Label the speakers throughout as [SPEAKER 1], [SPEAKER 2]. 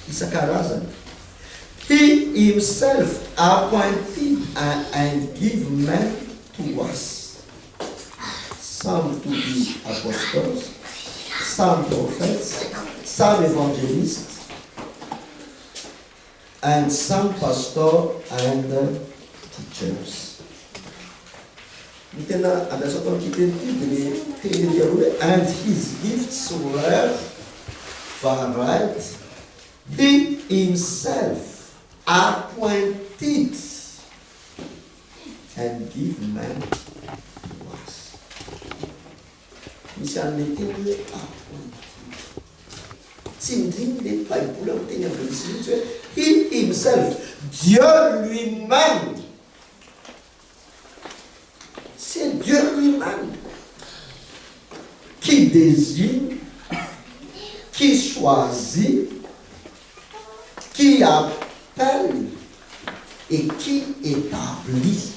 [SPEAKER 1] Isan-karazany. He himself appointed and give men to us. Some to be apostles, some prophets, some evangelists, and some pastors and teachers. And his gifts were varied. He himself appointed and give men to us. Misy an'ilay teny hoe appointed. Tsy indriny le Bible amin'ny teny anglisy mihitsy hoe he himself, Dieu lui-même. C'est Dieu lui-même qui désigne, qui choisit, qui appelle et qui établit.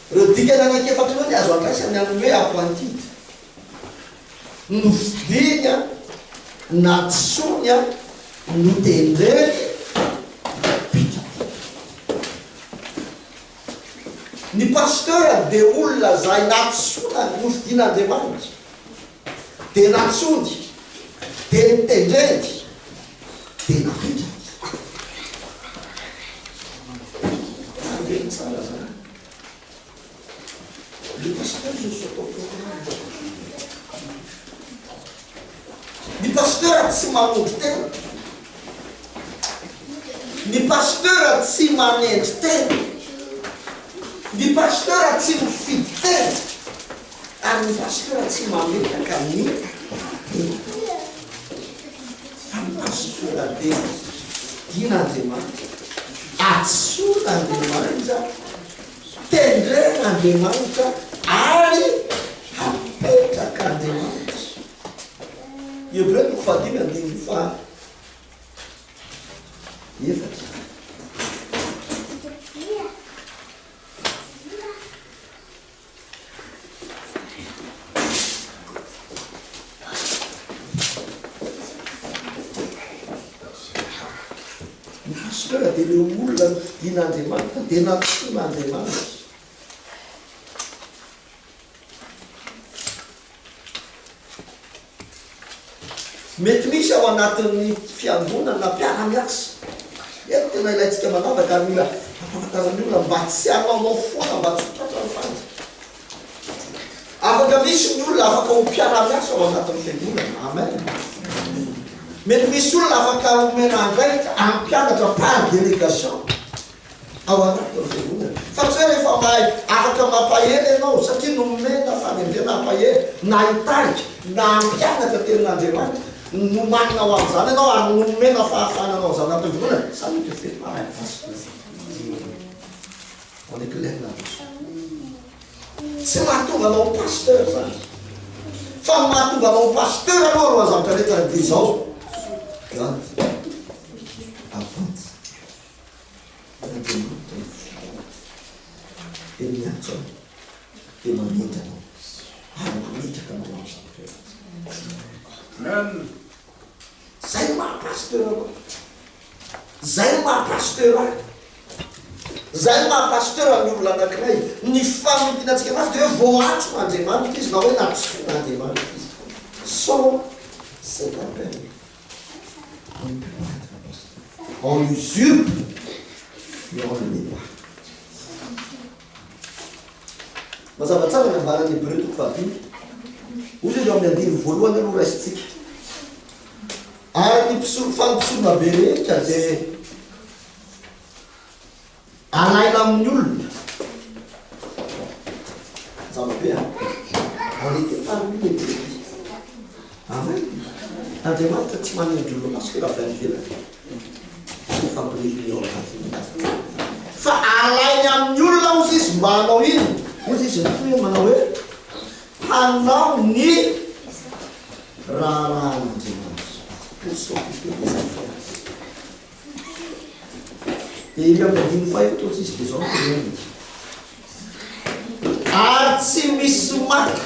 [SPEAKER 1] Redikana anankiefatra io ny azo andraisy amin'ny amin'ny hoe appointed. Novidiana, natsonya, notendreny, ny pasteur dia olona zay natsona novidian'Andriamanitra, dia natsony, dia nitendreny, dia napetraka. Andreny tsara zany. Le pasteur je suis au courant. Ny pasteur tsy manondro tena. Ny pasteur tsy manendry tena. Ny pasteur tsy mifidy tena. Ary ny pasteur tsy mametaka ny fa ny pasteur dia din'Andriamanitra, atsoin'Andriamanitra, tendren'Andriamanitra ary apetrak'Andriamanitra. Hébreu 4:10 efatra. Pasteur dia le olona novidian'Andriamanitra, dia natsoin'Andriamanitra. Mety misy ao anatin'ny fiangonana na mpiara-miasa. Eto tena ilayntsika manavaka ary mila ampahafantarany olona mba tsy hanao foana mba tsy tratra ny fanja. Afaka misy ny olona afaka ho mpiara-miasa ao anatin'ny fiangonana. Amen. Mety misy olona afaka omena andraikitra amin'ny mpianatra par délégation ao anatin'ny fiangonana. Fa tsy hoe rehefa mahay afaka mampahery ianao satria nomena fanendrena hampahery na hitarika na mpianatra tenin'Andriamanitra no manina ho amin'izany ianao ary nomena fahafananao zany anatin'ny fiangonana. Ça ne te fait pas un pasteur. On est clair là-dessus. Tsy mahatonga anao pasteur zany. Fa mahatonga anao pasteur aloha roa zavatra rehetra dia izao. God appoints et miantso et mametraka ary mametraka anao amin'ny zavatra. Zay maha-pasteur anao. Zay maha-pasteur ahy. Zay maha-pasteur amin'ny olona anankiray. Ny famidinantsika anazy dia hoe voatron'Andriamanitra izy na hoe natsoin'Andriamanitra izy. Sans cet appel. On usurpe et on le met pas. Mazava tsara ny ambaran'ny Hébreu 4:10. Ozy izy amin'ny andiny voalohany aloha raisitsika. Ary ny fampisorona be rehetra dia alaina amin'ny olona. Zavabe on était parmi les brebis. Amen. Andriamanitra tsy manendry olona masika raha avy any ivelany. Fa alainy amin'ny olona ozy izy mba hanao ino? Ozy izy hoe manao hoe hanao ny raharan'Andriamanitra. Pour s'occuper des affaires. Et il y a une fois et tout ici des hommes qui ary tsy misy maka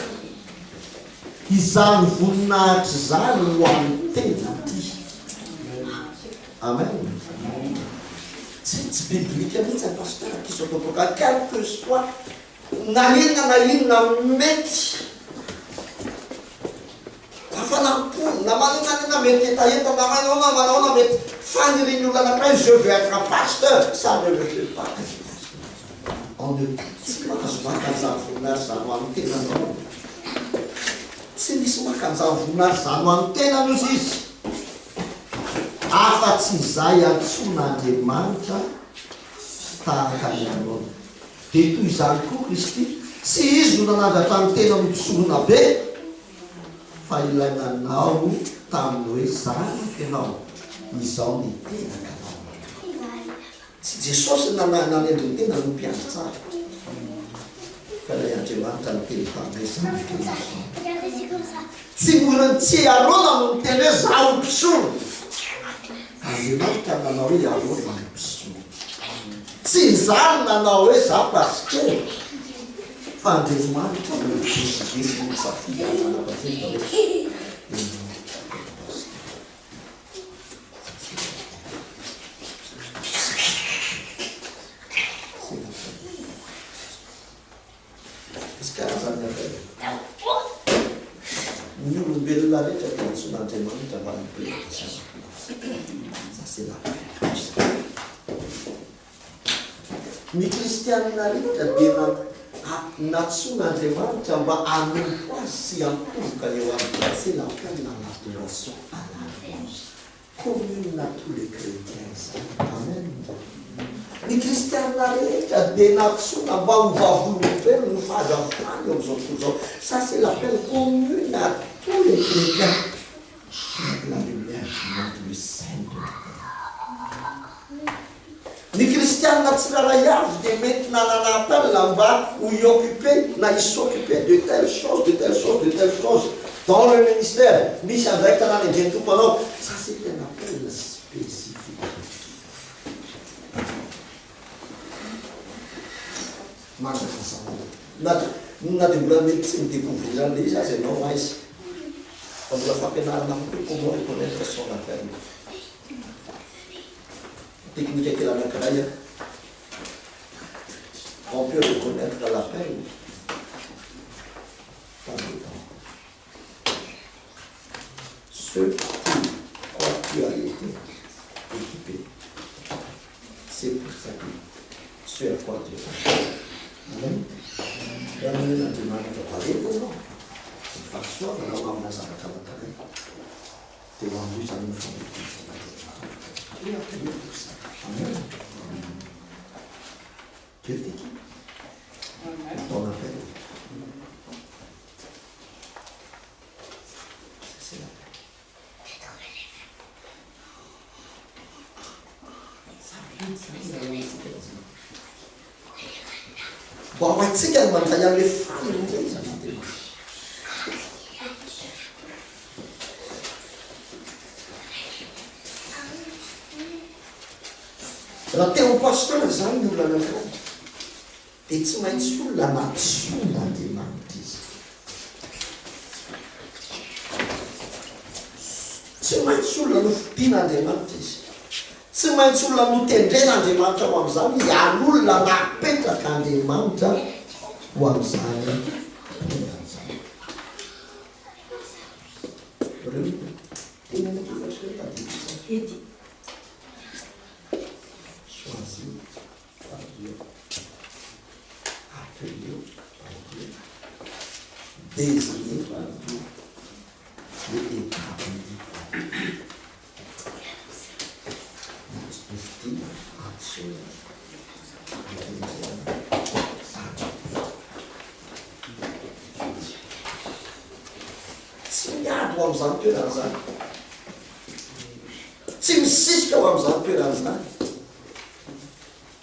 [SPEAKER 1] izany voninahitra zany ho amin'ny tena ty. Amen. Tsy biblika mihitsy ny pasteur akizao tokoka quelque soit na inona mety afanampo na manana mety etaeta na manao mety faniriny olona anankiray je veux être un pasteur, ça ne le fait pas. On ne tsy mahazo makan'izany voninahitra zany ho amin'ny tenanao. Tsy misy makan'izany voninahitra zany ho amin'ny tenanozy izy. Afa-tsy izay antsoin'Andriamanitra tahaka ny anao. Dia toy izany koa Kristy, tsy izy no nanavatra amin'ny tena mitsolona be, fa ilainanao taminy hoe zanaka ianao, izao ny tenaka anao. Tsy Jesosy nanendry ny tena no mpiandry tsara. Fa ilay Andriamanitra ny teny tamin'ilay zanaka ianao. Tsy molony tsy arona no miteny hoe zaho mpisolo. Andriamanitra nanao hoe arona ny mpisolo. Tsy izany nanao hoe za paskely. Fa Andriamanitra no mivezivezy ny safidy anapatena hoe misy karazany akay. Ny olombelona rehetra dia antsoin'Andriamanitra mba mipetraka sa c'est la ny kristianina rehetra dia natsoin'Andriamanitra mba hanompo azy sy hampovoka eo amin'ny c'est l'appel à l'adoration à la louange commune à tous les chrétiens. Amen. Ny kristianina rehetra dia natsoina mba hovavolombelona no fahazavany eo amin'izao tokoa zao. Ça c'est l'appel commune à tous les chrétiens. La lumière montre le sein de ny kristianina tsiraray avy dia mety nanana appel mba ho occuper na s'occuper de telle chose, de telle chose, de telle chose dans le ministère. Misy andraiky tanàna indreny tompo anao. Ça c'est un appel spécifique. Na dia mbola mety tsy midécouvrir zany le izy azy ianao ma izy. Fa mbola fampianarana amiko comment reconnaître son appel. Technique quelle anankiray on peut reconnaître l'appel par le temps. Ce quoi tu as été équipé, c'est pour ça que ce à quoi tu es. Amen. Et on a demandé de parler pour nous. Parce que on a commencé à travailler. Tu vas nous faire une fois. Tu as payé pour ça. Amen. Dieu t'équipe. Ton appel. C'est la paix. Bon, on va dire qu'elle m'a dit qu'il y a les femmes. Raha teo pasteur zany ny olona anankiray dia tsy maintsy olona natsoin'Andriamanitra izy. Tsy maintsy olona nofidian'Andriamanitra izy. Tsy maintsy olona notendren'Andriamanitra ho amin'izany izy ary olona napetraka Andriamanitra ho amin'izany. Reo tena nakefatreta choisi par Dieu, appelé par Dieu, désigné par Dieu et établi par Dieu. Style, action, tsy miady ho amin'izany toerana zany. Tsy misisika ho amin'izany toerana zany.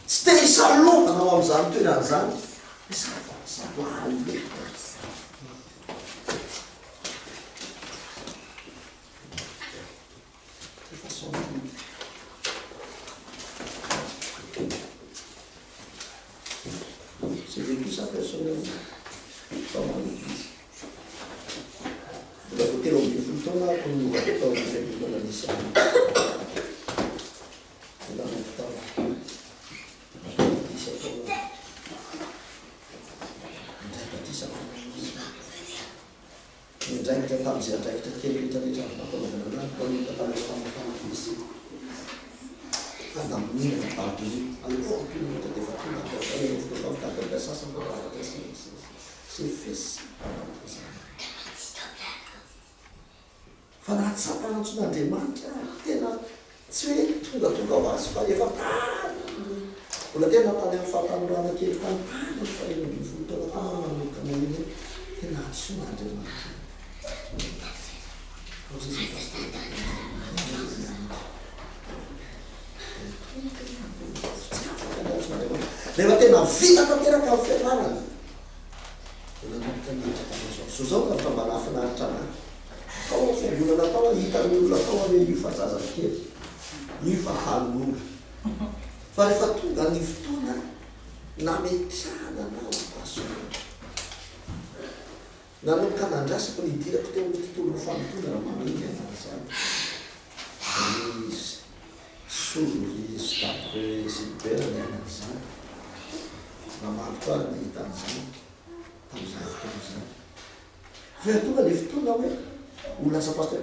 [SPEAKER 1] Tsy te hisalovana ao amin'izany toerana zany. J'ai vécu ça personnellement dans mon église. misy indraikitra tamin'izay andraikitra kely rehetrarehetra natanaovana anazy anaminina baby aloha dia efa tonga sasany sy fesy fa nahatsapanatson'Andriamanitra tena tsy hoe tonga ho azy fa efa mbola tena tany amin'ny fahatanorana kely tany fa folo taona manokana iny tena atsoan'Andriamanitra rehefa tena vita tanteraka amin'ny fianarana so zao ka fa mba nahafinaritra anahy tao fiangonana tao hitan'ny olona tao hoe io fa zazakely io fa halon'olona fa rehefa tonga ny fotoana nametrahana anao pasona nanomboka nandrasako nidirako teo amin'ny tontolo famitona raha mameny anazany izy solory stape siberne anazany namalo koa raha nahita an'izany tamin'izany fotoana zany fa tonga le fotoana hoe ho lasa pasteur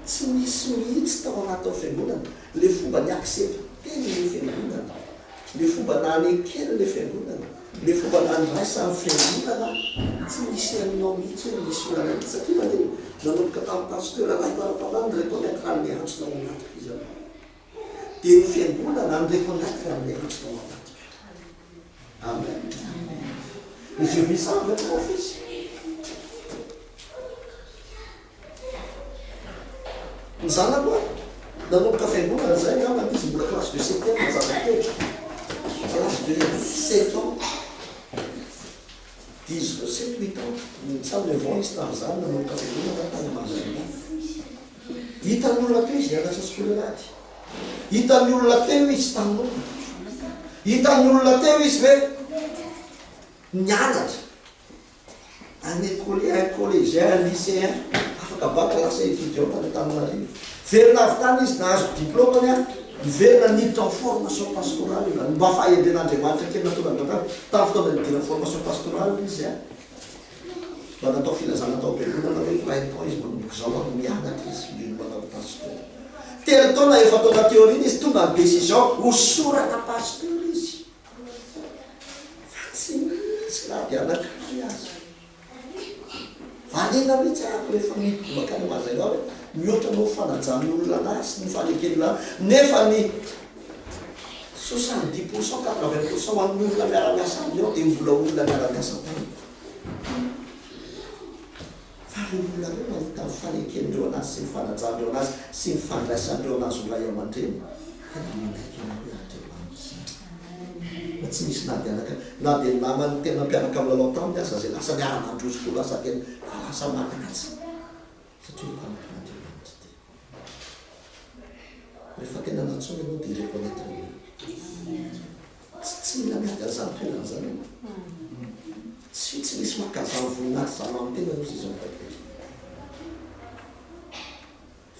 [SPEAKER 1] tsy misy mihitsy tao anaty fiangonana le fomba ny accepteny le fiangonana le fomba nanekely le fiangonana le fomba nandraisa amin'ny fiangonana tsy misy aminao mihitsy hoe misy olana mihitsy satria maneny nanomboka tamin'ny pasteur raiky ara-panany reconnaître amin'ny antsonao anatika izy dia ny fiangonana ny reconnaître amin'ny antsonao anatika amen je vis ça avec mon fils ny zanako nanomboka fiangonana zay ngamba izy mbola classe de 7e mazavakely classe de 7 ans 7-8 ans mitsamy vent izy tamin'izany nanomboka fiangonana tany mazava hitan'ny olona teo izy nianatra skoleraty hitan'ny olona teo izy tanora hitan'ny olona teo izy hoe nianatra un collégien lycéen afaka bac lasa étudiant tany Antananarivo verina avy tany izy nahazo diplômany verina niditra en formation pastorale mba fahaenden'Andriamanitra kely nataona tamin'ny fotoana nidirany formation pastorale izy mba natao filazana tao am-piangonana hoe printemps izy manomboka zao mianatra izy manao pasteur telo taona efa taona théorie izy tonga ny décision ho sorana pasteur izy fa tsy misy na dia anakary azy valena mihitsy ako rehefa mibomaka any mazay ao hoe mihoatra nao fanajany olona anazy sy ny fanekelyna nefa ny 70% 80% amin'ny olona miara-miasa aminao dia mbola olona miara-miasa tany fa ry olona reo mahita ny fanekendreo anazy sy ny fanajandreo anazy sy ny fandraisandreo anazy olay aman-dreny tena manaiky ana hoe Andriamanitra tsy misy na dia namany tena mpianaka amin'ny lalao taminy aza zay lasa miara-mandrosiko lasa tena fa lasa manatsy satria mpanakan'Andriamanitra ty rehefa tena natsony anao dia reconnaître tsy mila miady an'izany toerana zany tsy misy makazany voninahitsy zany amin'ny tena nosy izy mitakory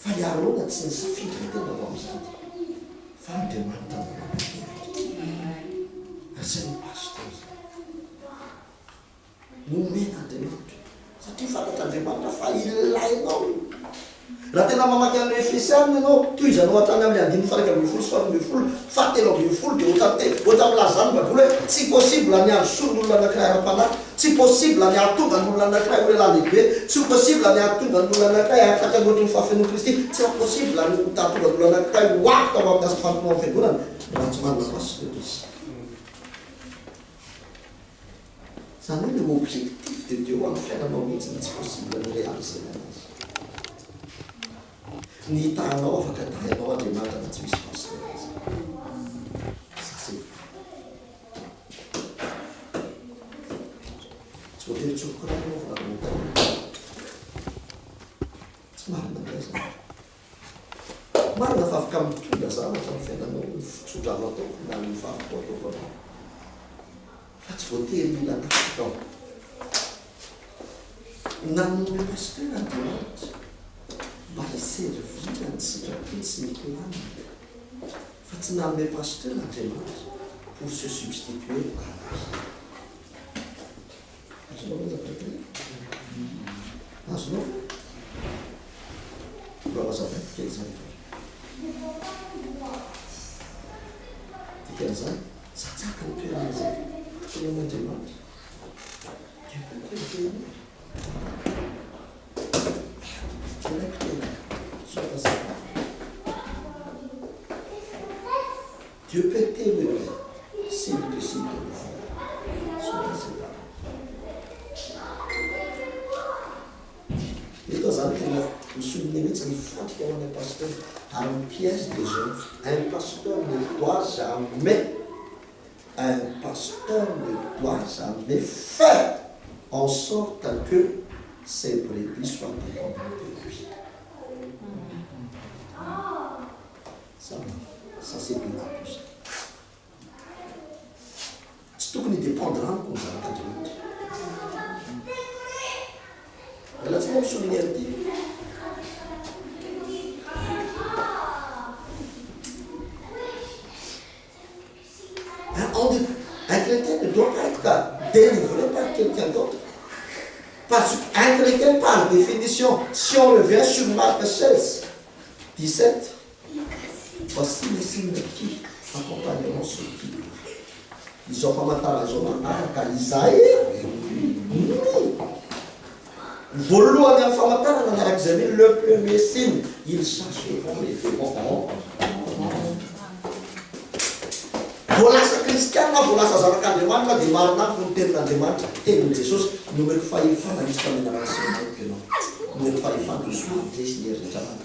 [SPEAKER 1] fa iarona tsy ny safidry ny tena ho amin'izany fa Andriamanitra zay ny pasteur nomena Andriamanitra satria fantatr'Andriamanitra fa ilainao raha tena mamaky amin'ny Efesiana ianao toy izany ohatrany amin'ny 5:20 sy 7:20 7:20 dia ohatran'ny lazany baboly hoe tsy possible ny ahasorony olona anankiray ara-panahy tsy possible ny ahatonga ny olona anankiray hoe lehibe tsy possible ny ahatonga ny olona anankiray ahatraka an'ohatry ny fahafenon'i Kristy tsy possible ny tahatonga ny olona anankiray ho ato tao amin'ny asa fantonoana amin'ny fiangonana raha tsy manana pasteur izy zany hoe le objectif de Dieu amin'ny fiainanao mihitsy tsy possible ny réaliser anazy ny hitanao afaka tahinao Andriamanitra na tsy misy pasteur izy tsy voatery tsofoko raha anao fa notany tsy marina zany marina fa afaka mitondra zavatra amin'ny fiainanao ny fitsondranao ataoko na ny fafako ataoko anao fa tsy voatery mila natao nanome pasteur Andriamanitra pasteur pour se substituer à Dieu peut t'aimer s'il décide de le faire. Et dans un climat, vous souvenez, c'est une fois qu'on est pasteur, à une pièce de jeu, un pasteur ne doit jamais faire en sorte que ses brebis soient dépendantes de lui. Ça c'est bien la plus. C'est tout qu'on dépendra comme ça, la catholique. Elle a dit, même sur l'inertie. Un chrétien ne doit pas être délivré par quelqu'un d'autre. Parce qu'un chrétien, par définition, si on revient sur Marc 16, 17, voici les signes qui accompagneront ceux qui ils ont pas matar ils ont matar Isaïe. Volo a bien fait matar dans l'examen le premier signe ils chercheront les démons. Voilà ce Christian, voilà ça va quand demande la demande pour telle la demande et une des choses nous me faillit faire la liste de la nation que non. Nous me faillit faire tout ça des signes de travail.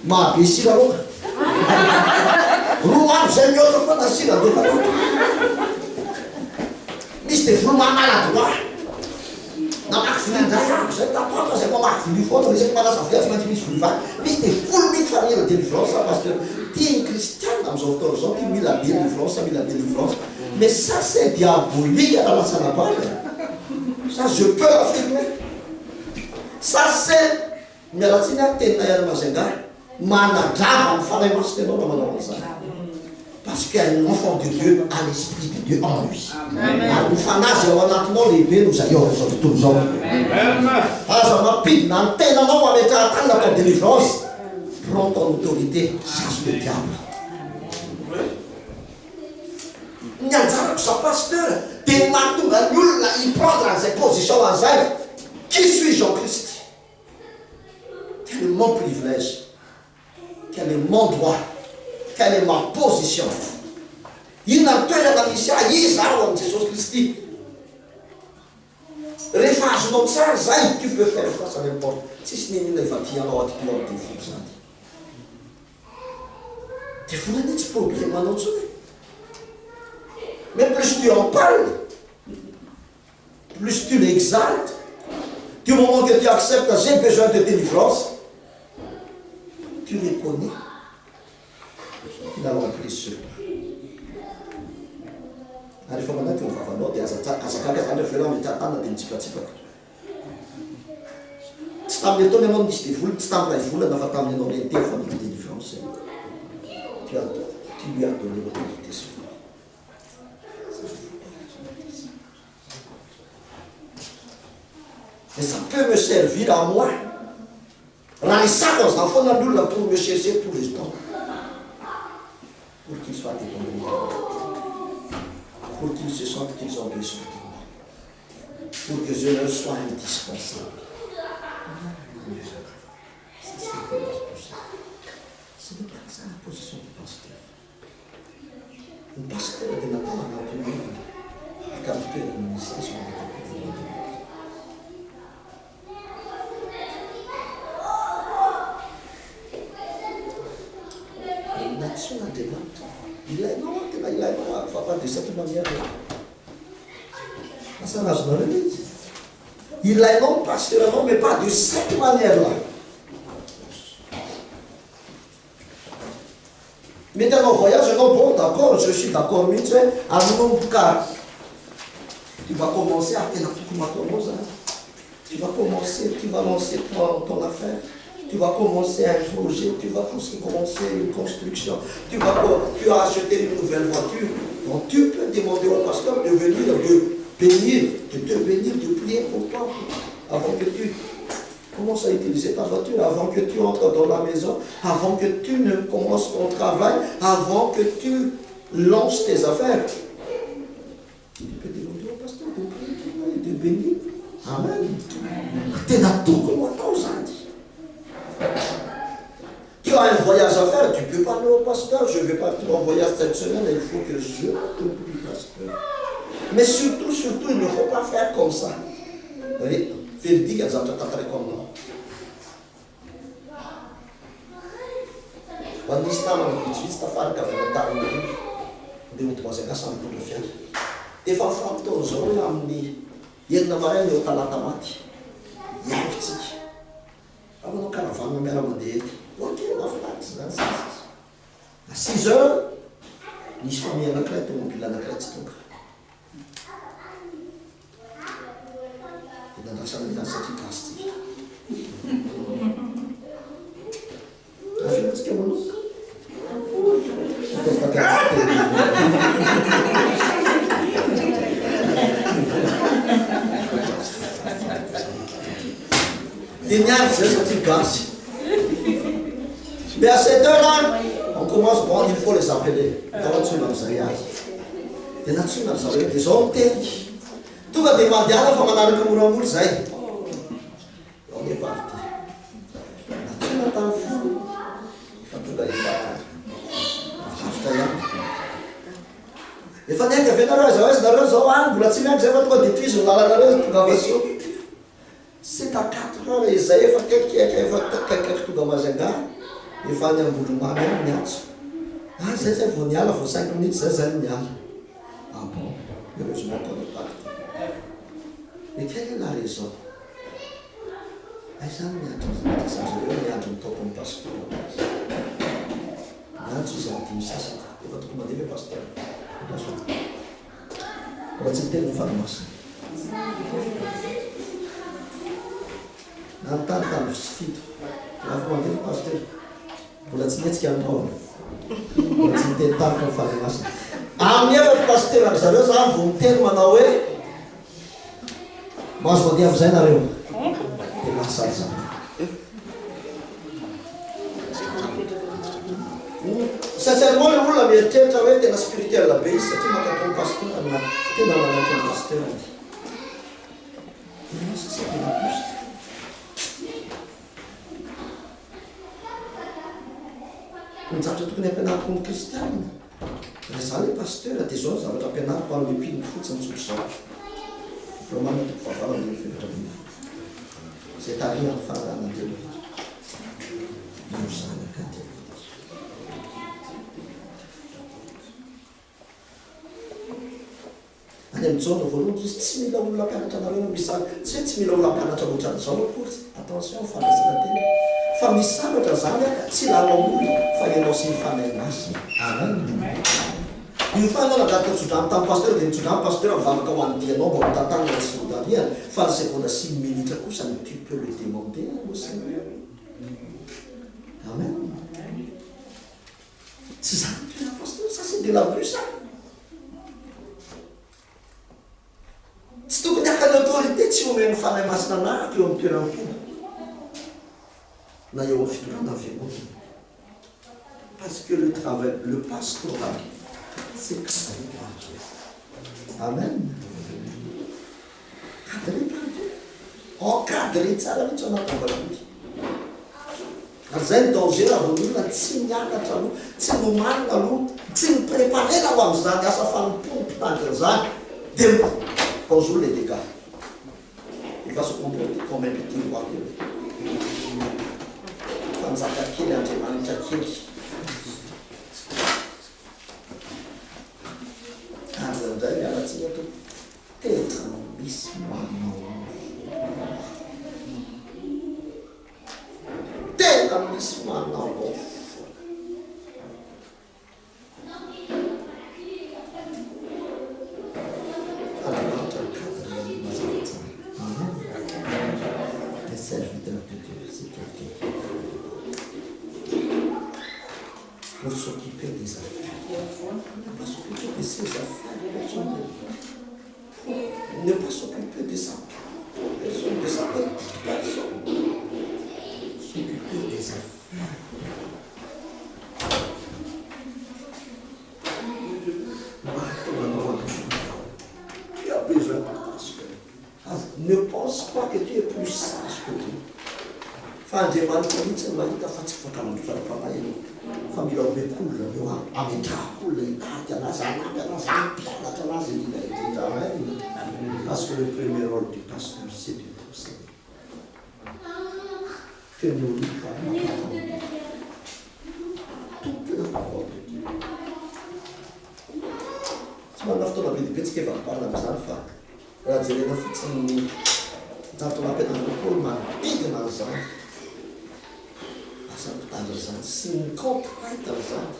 [SPEAKER 1] Ma ici là Rouen, Seigneur, je prends assis là dedans. Mais c'était vraiment maladroit. Dans ma famille, c'est pas toi, c'est pas ma famille, faut que c'est pas la famille, c'est ma famille. Mais c'était full de famille de délivrance parce que tu es un chrétien dans nos autors, qui mis la délivrance, mais ça c'est diabolique dans la sanapale. Ça je peux l'affirmer. Ça c'est mais la tina tena mazenga managama fallait masquer dans la ça. Parce qu'un enfant de Dieu a l'esprit de Dieu en lui. Nous fanage maintenant les bébés nous ailleurs tous les hommes. Ah ça m'a pris l'antenne non on va mettre à attendre la délivrance. Prends ton autorité, chasse le diable. Nyanzara sa pasteur, t'es matou la nul il prendra ses positions en zèle. Qui suis Jean-Christ? Quel est mon privilège? Quel est mon droit? Quelle est ma position? Il n'a pas la mission, il est là, Jésus-Christ. Refage notre ça, tu peux faire face à n'importe. Si ce n'est pas une fatigue, alors tu peux te faire. Tu fous un petit problème à notre vie. Mais plus tu en parles, plus tu l'exaltes, du moment que tu acceptes que j'ai besoin de délivrance, tu reconnais qu'il a rempli ce pas. Il faut maintenant qu'on va voir des attaques à faire mais tu attends un petit peu. Tu t'as mis ton nom de Stéphane, tu t'as mis ton nom de téléphone de délivrance. Tu lui as donné l'autorité sur toi. Mais ça peut me servir à moi. Ralisa aux enfants d'adultes pour me chercher tous les temps. Pour qu'ils soient dépendants. Pour qu'ils se sentent qu'ils ont besoin de moi. Pour que je leur sois indispensable. C'est de ça la position du pasteur. Le pasteur de la part de la qualité de l'administration. L'action la demande. Il a non, pas de cette manière. Ça n'a jamais dit. Il a non, pasteur, non, mais pas de cette manière-là. Mais dans le voyage, non, bon, d'accord, je suis d'accord, mais tu sais, à mon cas, tu vas commencer à faire tu vas commencer, tu vas lancer ton affaire, tu vas commencer un projet, tu vas commencer une construction, tu as acheté une nouvelle voiture. Donc tu peux demander au pasteur de venir, de te bénir, de prier pour toi, avant que tu commences à utiliser ta voiture, avant que tu entres dans la maison, avant que tu ne commences ton travail, avant que tu lances tes affaires. Tu peux demander au pasteur de prier pour toi et de bénir. Amen. Tu es dans tout comme on t'a dit. Tu as un voyage à faire, tu peux parler au pasteur. Je vais partir en voyage cette semaine, il faut que je te prie, pasteur. Mais surtout, il ne faut pas faire comme ça. Oui, fais dire qu'elles ont traité comme nous. Quando estava no Cristo, fala que a verdade de muito mais engraçado do que fez. E fa facto zona amni yenna mare no talatamati. Yakti. Aba no caravana mera mandete. O que na flax, né? Às 6 heures, nisso família na creta, um pila na creta tudo. E na sala de dança de casti. A gente que é maluco. Mais à cette heure-là, on commence, bon, il faut les appeler. Des hommes tout va demander à la femme à la commune. On est parti. Efa nianga avy nareo zao nareo zao mbola tsy miangy zay fa tonga de toizy ny lalanareo tonga vaso. C'est à 4 heures izay efa kaikaiky tonga Majunga. Efa any Ambolomamy any miantso. Ah zay vao niala vao 5 minutes zay niala. Ah bon, heureusement qu'on est parti. Mais quelle est la raison? Ay zany miantso zareo miandro ny tompony pasteur. Miantso izy amin'ny 5 sasany. Efa tokony mandeha pasteur. Raha tsy miteny nyfanomasina. Nanontany tamin'ny fito. Rehefa mandeha pasteur. Mbola tsy mihetsika anao. Mbola tsy miteny tamiko ny fanomasina. Amin'ny efatra pasteur ary zareo zany vao miteny manao hoe mahazo mandeha amin'izay nareo. Dia mahasary zany. Sincèrement, le olona mieritreritra hoe tena spirituel be izy satria makatao ny pasteur na tena manaky ny pasteur. Ny zavatra tokony ampianariko ny kristianina. Raha zany ny pasteur dia zao zavatra ampianariko amin'ny mpino fotsiny tsotr'izao. Romana toko fahavalana amin'ny fefatra amin'ny zay tarihan'ny fahalalana telo. Mozanaka telo. Any amin'izao voalohany izy tsy mila olona mpianatra anareo misy tsy hoe tsy mila olona mpianatra ohatran'izao akory. Attention fandraisana tena. Fa misy zavatra zany tsy lala olona fa ianao sy mifanahy masina. Amen. Io fanao nagato tsodrano tamin'ny pasteur dia nitsodrano pasteur mivavaka ho an'ny dianao mba mitantanana ny secondaire fa ny seconde 6 minutes kosa ny tu peux le demander au Seigneur. Amen. Tsy zany toerana pasteur, ça c'est de l'abus ça. Tsy tokony hakany autorité tsy omeny fanahy masina anahako eo amin'ny toeram-pona na eo amin'ny fitorana fiangonana. Parce que le travail, le pastorat, c'est cadré par Dieu. Amen. Cadré par Dieu. Encadré tsara mihitsy anatovana. Ary zay ny danger raha vao olona tsy mianatra aloha, tsy nomanina aloha, tsy mipreparena ho amin'izany asa fanompompitandriny zany dia bonjour les dégâts. Il va se comporter comme un petit roi. Fanzaka kely Andriamanitra kely. Ary indray mialatsika to tena misy manao. Tena misy manao. serviteur de Dieu, c'est quelqu'un pour s'occuper des affaires. Ne pas s'occuper de ses affaires, ne pas s'occuper de sa personne, de sa petite personne. S'occuper des affaires. Tu as besoin de pasteur. Ne pense pas que tu es plus sage que Dieu. Enfin, demande pour lui, tu m'as dit, tu as fait ce que tu as fait. Famille, on est cool, on a un cool, parce que le premier rôle du pasteur, c'est de t'observer. Que nous lui parlons toute la parole de Dieu. Si on a fait la vie de petit qui va parler à la alpha, on a dit, on a fait ça, on a fait un peu mal, dit de l'ensemble. C'est une contrainte ensemble,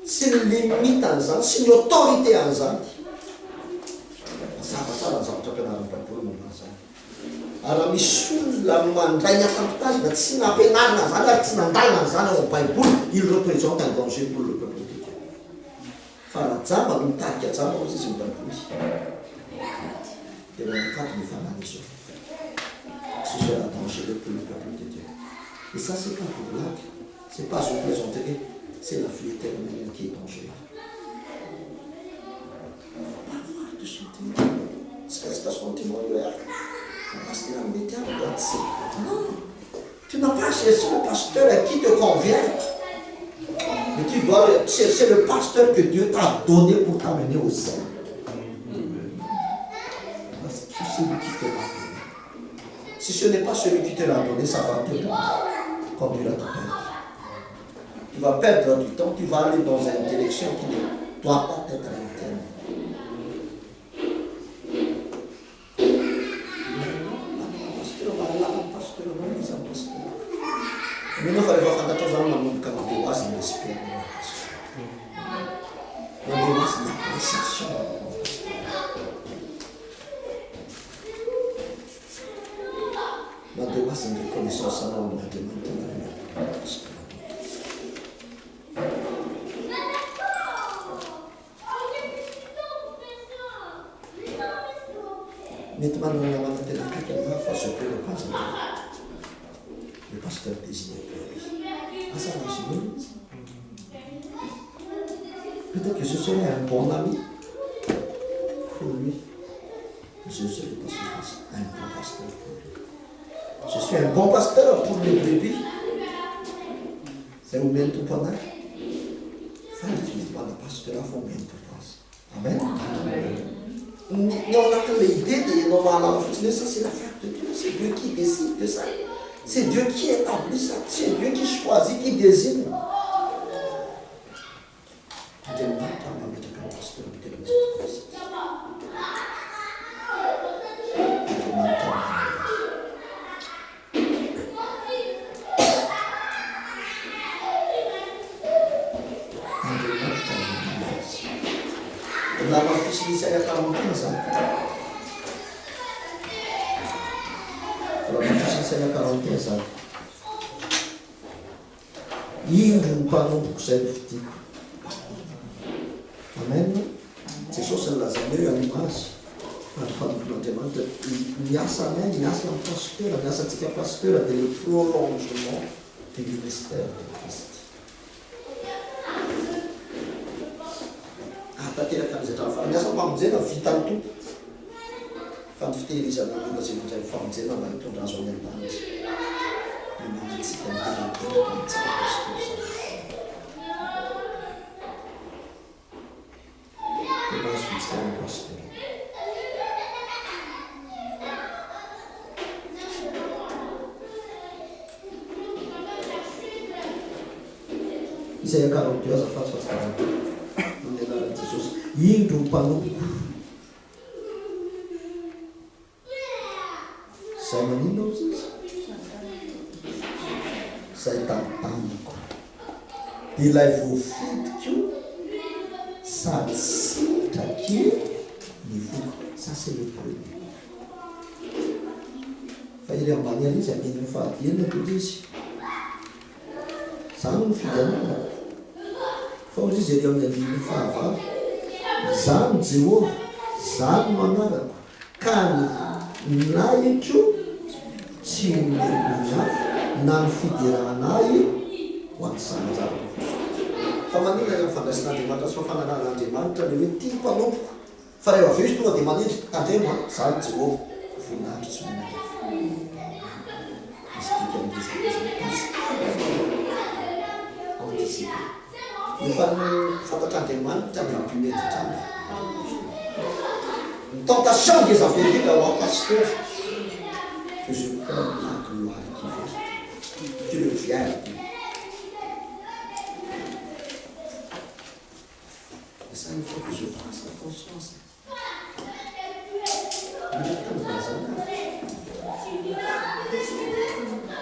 [SPEAKER 1] c'est une limite ensemble, c'est une autorité ensemble. Ça va ensemble, tu peux pas pour le moment. Alors, la montagne, il représente un danger pour le peuple de Dieu. C'est un danger pour le peuple de Dieu. Et ça, c'est pas pour blague. C'est pas une plaisanterie. C'est la vie éternelle qui est dangereuse. On ne va pas avoir de sentiment. C'est ce sentiment de l'air. Parce qu'il a un métier à non. Tu n'as pas cherché le pasteur qui te convient. Mais tu dois chercher le pasteur que Dieu t'a donné pour t'amener au ciel. Parce que c'est celui qui te l'a donné. Si ce n'est pas celui qui te l'a donné, ça va te conduire à te perdre. Tu vas perdre du temps, tu vas aller dans une direction qui ne doit pas être à l'interne. Mais nous allons voir quand nous allons nous commenter, on va s'en espérer. On doit s'en appréciation. On doit s'en reconnaissance à l'homme de maintenant, nous allons mettre la caméra face au le pasteur. Le pasteur désigné pour lui. Ah, ça va, peut-être que je serai un bon ami pour lui. Je serai pas un bon pasteur pour lui. Je suis un bon pasteur pour les brebis. C'est où bien tout pendant. Enfin, je ne dis pas le pasteur à fond bien tout passe. Amen. On a l'idée de normalement, ça c'est l'affaire de Dieu. C'est Dieu qui décide de ça. C'est Dieu qui établit ça. C'est Dieu qui choisit, qui désigne. La fille il y a 40 ans. La fille il y a 40 ans. Il ne pas non pour cette type. Amen. C'est sûr, c'est la années à l'image. Il y a ça même, il y a ça pasteur, il y a ça qui est pasteur, il y a le prolongement du ministère de Christ. Tadi akan saya tahu, dia sama macam vital tu, fantastik di sana juga sih macam fantastik lah itu langsung yang panas. Ini sih kan kita pasti. Saya kalau dia sempat sekarang. Indo para sai menino sai tampando e lá vou filho ça qui ça c'est le premier iry ambany ary izy andiny fahadiana toy izy zany ny fidanana fa ozy izy ery amin'ny andiny fahavalo zany Jehova zany manarako ka naitro tsy miha na ny fiderahanahy ho an'ny zanazavako fa manina ny fandraisin'Andriamanitra sy fafananan'Andriamanitra le hoe tia mpanompoko fa rehefa avy eo izy tonga dia manindry tandremo zany Jehova voninahitro tsy manana izy tika nefa ny fantatr'Andriamanitra ny ampimeditrany ny tentation ngeza velika ho pasteur que je prends la gloire qui vient que le viens et ça il faut que je fasse attention à ça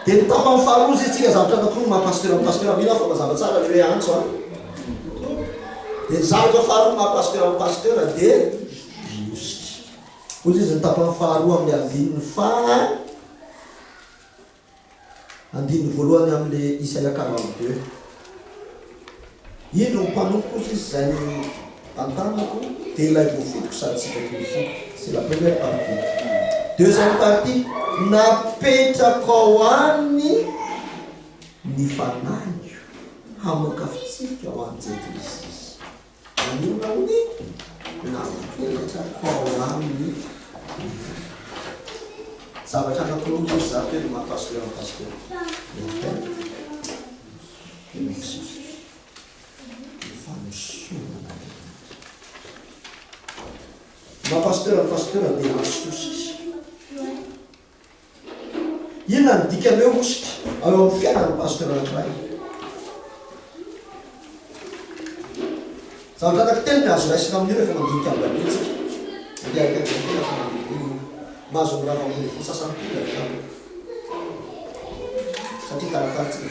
[SPEAKER 1] dia ny tapany faharoa izy tsika zavatra anakoro mahapasteur mila fa mazava tsara le hoe antso a dia ny zavatra faharoa mahapasteur dia mosika ozy izy ny tapany faharoa amin'ny andininy voalohany amin'le Isaia 42 indro ny mpanompo izy izy zay ny tantanako dia ilay voafitoko sady tsika voafitoko c'est la première partie. Deuxième partie, napetraka ao aminy ny fanahy hamokafintsika ho an'i Jesosy. Manina hony napetraka ao aminy zavatra anakoroa izy za teny mahapasteur pasteur dia masosy inona ny dikany hoe osika ao amin'ny fiainany pasteur anankiray zavatra anaky teny ny azo raisina amin'io rehefa mandinika ambanitsika andiaikaikatena fa mahazo ny raha famony fo sasany tena satria karakarytsika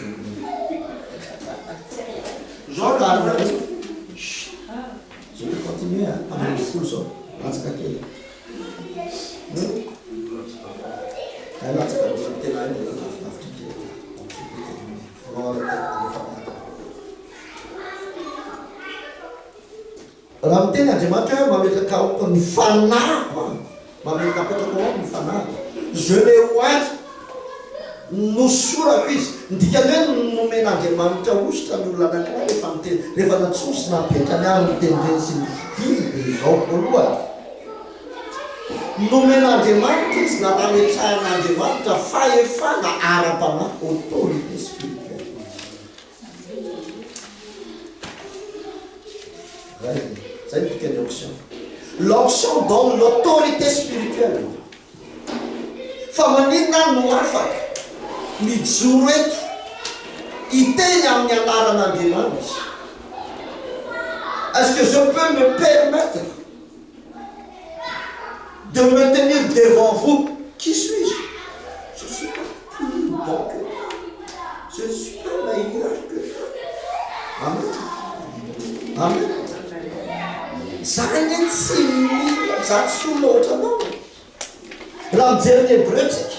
[SPEAKER 1] zao ka arina je vais continuer amin'ny folo zao latsaka kely latsaka tena lavitra raha miteny Andriamanitra hoe mametraka ao ny fanahiko mametraka ao ny fanahiko je le oitre nosorako izy ndikany hoe nomen'Andriamanitra ositra ny olona anankiray rehefa natsosy napetrany ary mitenyreny sy ny fidiny zao voalohany nomen'Andriamanitra izy na nametrahan'Andriamanitra fahefana ara-panahy autorité spirituelle zay ny dikany onction l'onction donne l'autorité spirituelle fa maninona no afaka mijoro eto iteny amin'ny anaran'Andriamanitra. Est-ce que je peux me permettre de me tenir devant vous? Qui suis-je? Je suis pas plus bon que toi. Je ne suis pas meilleur que toi. Amen. Amen. Zany tsy mila zato sy loatra anao. Raha mijery ny Hébreu tsika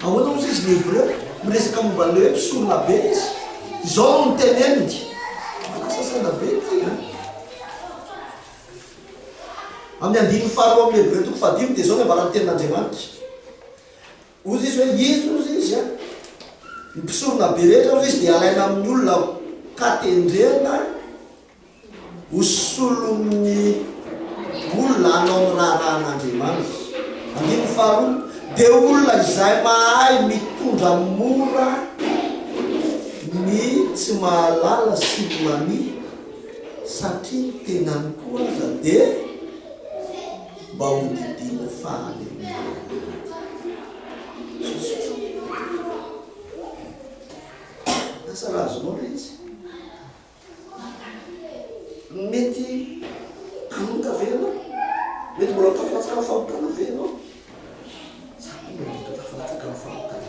[SPEAKER 1] ahoana ozy izy ny Hébreu miresaka momba le hoe mpisorona be izy zao no teneniny manasasana be ty amin'ny andiny faharoa amin'ny Hébreu toko fahadimy dia zao ny ambarany tenin'Andriamanitra ozy izy hoe izy ozy izy ny mpisorona be rehetra ozy izy dia alaina amin'ny olona katendrena hosolon'ny olona anao ny raharan'Andriamanitra. Andiny faharoa dia olona izay mahay mitondra mora ny tsy mahalala sy mani satria tenany koa aza dia mba ho didina fahalemana. Asa raha azonao le izy mety anonka ve anao mety mbola tafilatsaka ny fahotana ve anao tafilatsaka ny fahotana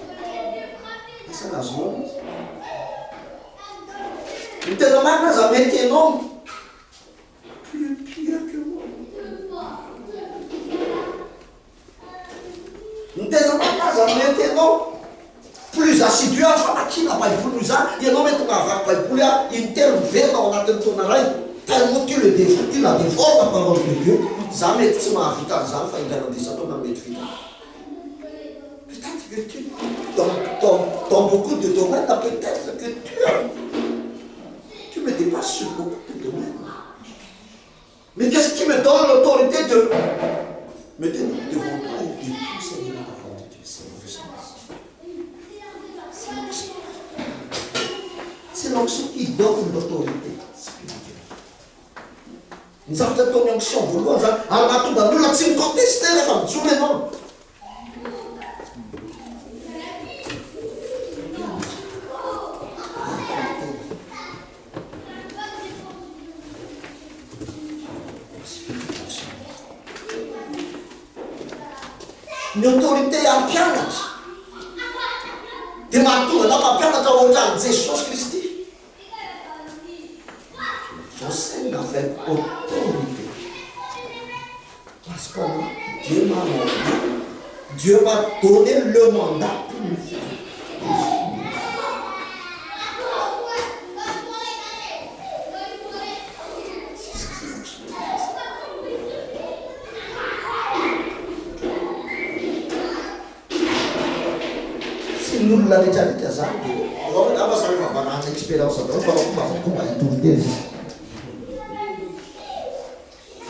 [SPEAKER 1] asa raha azonao le izy ny tena marina aza mety anao plus pire que moi ny tena marina aza mety anao assidu fa makina baiboly izany ianao mety mahavaky baiboly intelo velona ao anatin'ny taona ray tellement tu le défends, tu la défends la parole de Dieu. Ça mette tsy mahavita an'izany fa indranandesa-taona mety vita. Peut-être que tu dans beaucoup de domaines, peut-être que tu me dépasses sur beaucoup de domaines. Mais qu'est-ce qui me donne l'autorité de me tenir devant toi et de tout Seigneur la parole de Dieu? C'est l'onction qui donne l'autorité spirituelle. Nous avons fait ton onction, vous voyez, nous l'avons contesté, les femmes, sur les noms. L'autorité en pianage. Di mahatonga na mampianatra ohatran'i Jesosy Kristy. J'enseigne avec autorité. Parce que Dieu m'a donné le mandat pour le faire. Nous l'avons déjà dit à ça. Alors, on va avoir une expérience. On va autorité.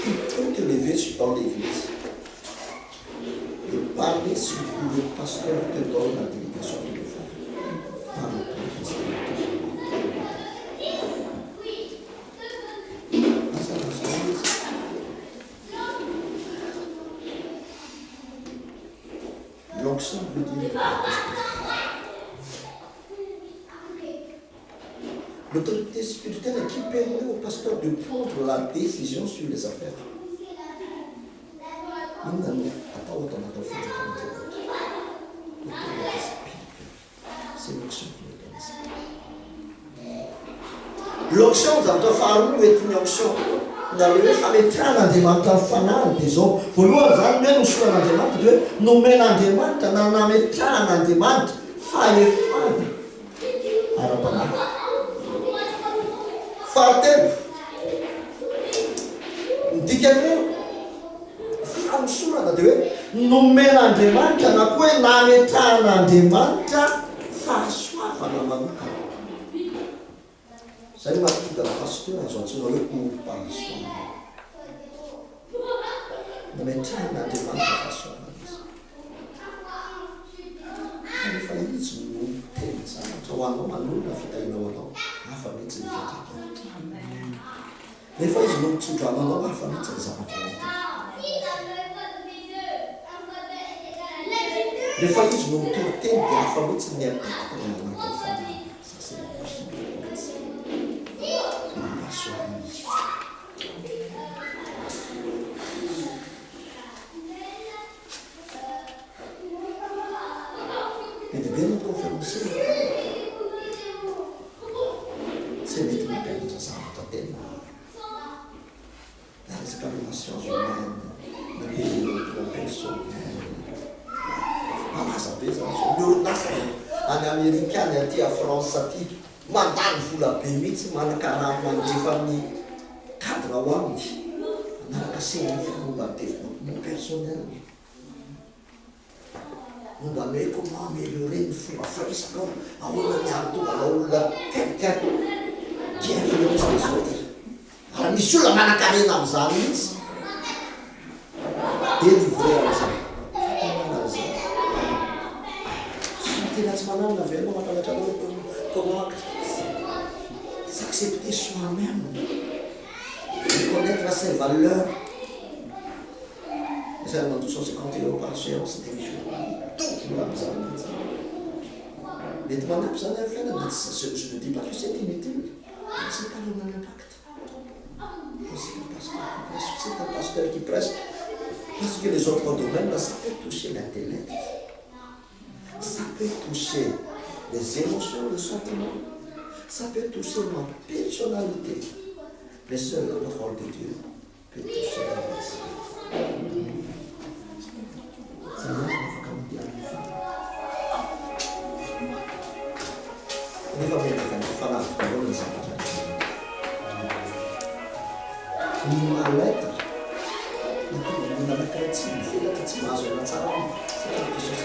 [SPEAKER 1] Tout te lever dans l'église et parler sur le pasteur te donne la délégation de le faire. L'onction veut dire l'autorité spirituelle qui permet au pasteur de prendre la décision sur les affaires. C'est l'onction qui me donne ça. L'onction dans le pharaon est une onction. Dans le fameux train de demande fanal des hommes. Pour nous, même nous sommes en demande de nous mettre en demande, dans un train en demande, faille fan. Fartel, dikany fanosonana dia hoe nomen'Andriamanitra na koa hoe nametrahan'Andriamanitra fahasoavana manokana. Zay mahatonga ny pasteur azo antsoina hoe pasteur. Nametrahan'Andriamanitra fahasoavana izy. Rehefa izy no tena zavatra ho anao manolana fitahinao anao, hafa mihitsy ny fiatrikany. Rehefa izy no mitsondro anao, hafa mihitsy ny zavatra anao. Rehefa izy no mitory-teny dia hafa mihitsy ny impacte ny anatin'ny famille. Ça c'est la pasoavana izy. E dia bene confirmazione. Se mety mampianatra zavatra tena na resaka relation humaine, na développement personnel. Malaza be zany zao. Ny orinasa any Amerika any aty a France aty mandany vola be mihitsy manakaraha mandrefa amin'ny cadre ao aminy. Manaraka séminaire momba développement personnel. Momba ny hoe comment améliorer ny fomba firesaka ahoana ny hahatonga olona quelqu'un qui influence les autres. Raha misy olona manan-karena amin'izany mihitsy délivré amin'izany. Tena tsy manana ve anao mampanatra anao comment s'accepter soi-même, connaître ses valeurs. Ça demande 250 € par séance d'intelligence. Mais demandez vous en avez fait, je ne dis pas que c'est inutile. C'est pas le même impact. C'est un pasteur qui presse. Parce que les autres domaines, ça peut toucher l'intellect. Ça peut toucher les émotions, les sentiments. Ça peut toucher ma personnalité. Mais seule la parole de Dieu peut toucher l'esprit. Ça marche, il faut comme dire à la fin. nefa menaka ny fanavy ny zavatra ny malaita ny anankiray tsy mivelatra tsy mahazo ana tsara satria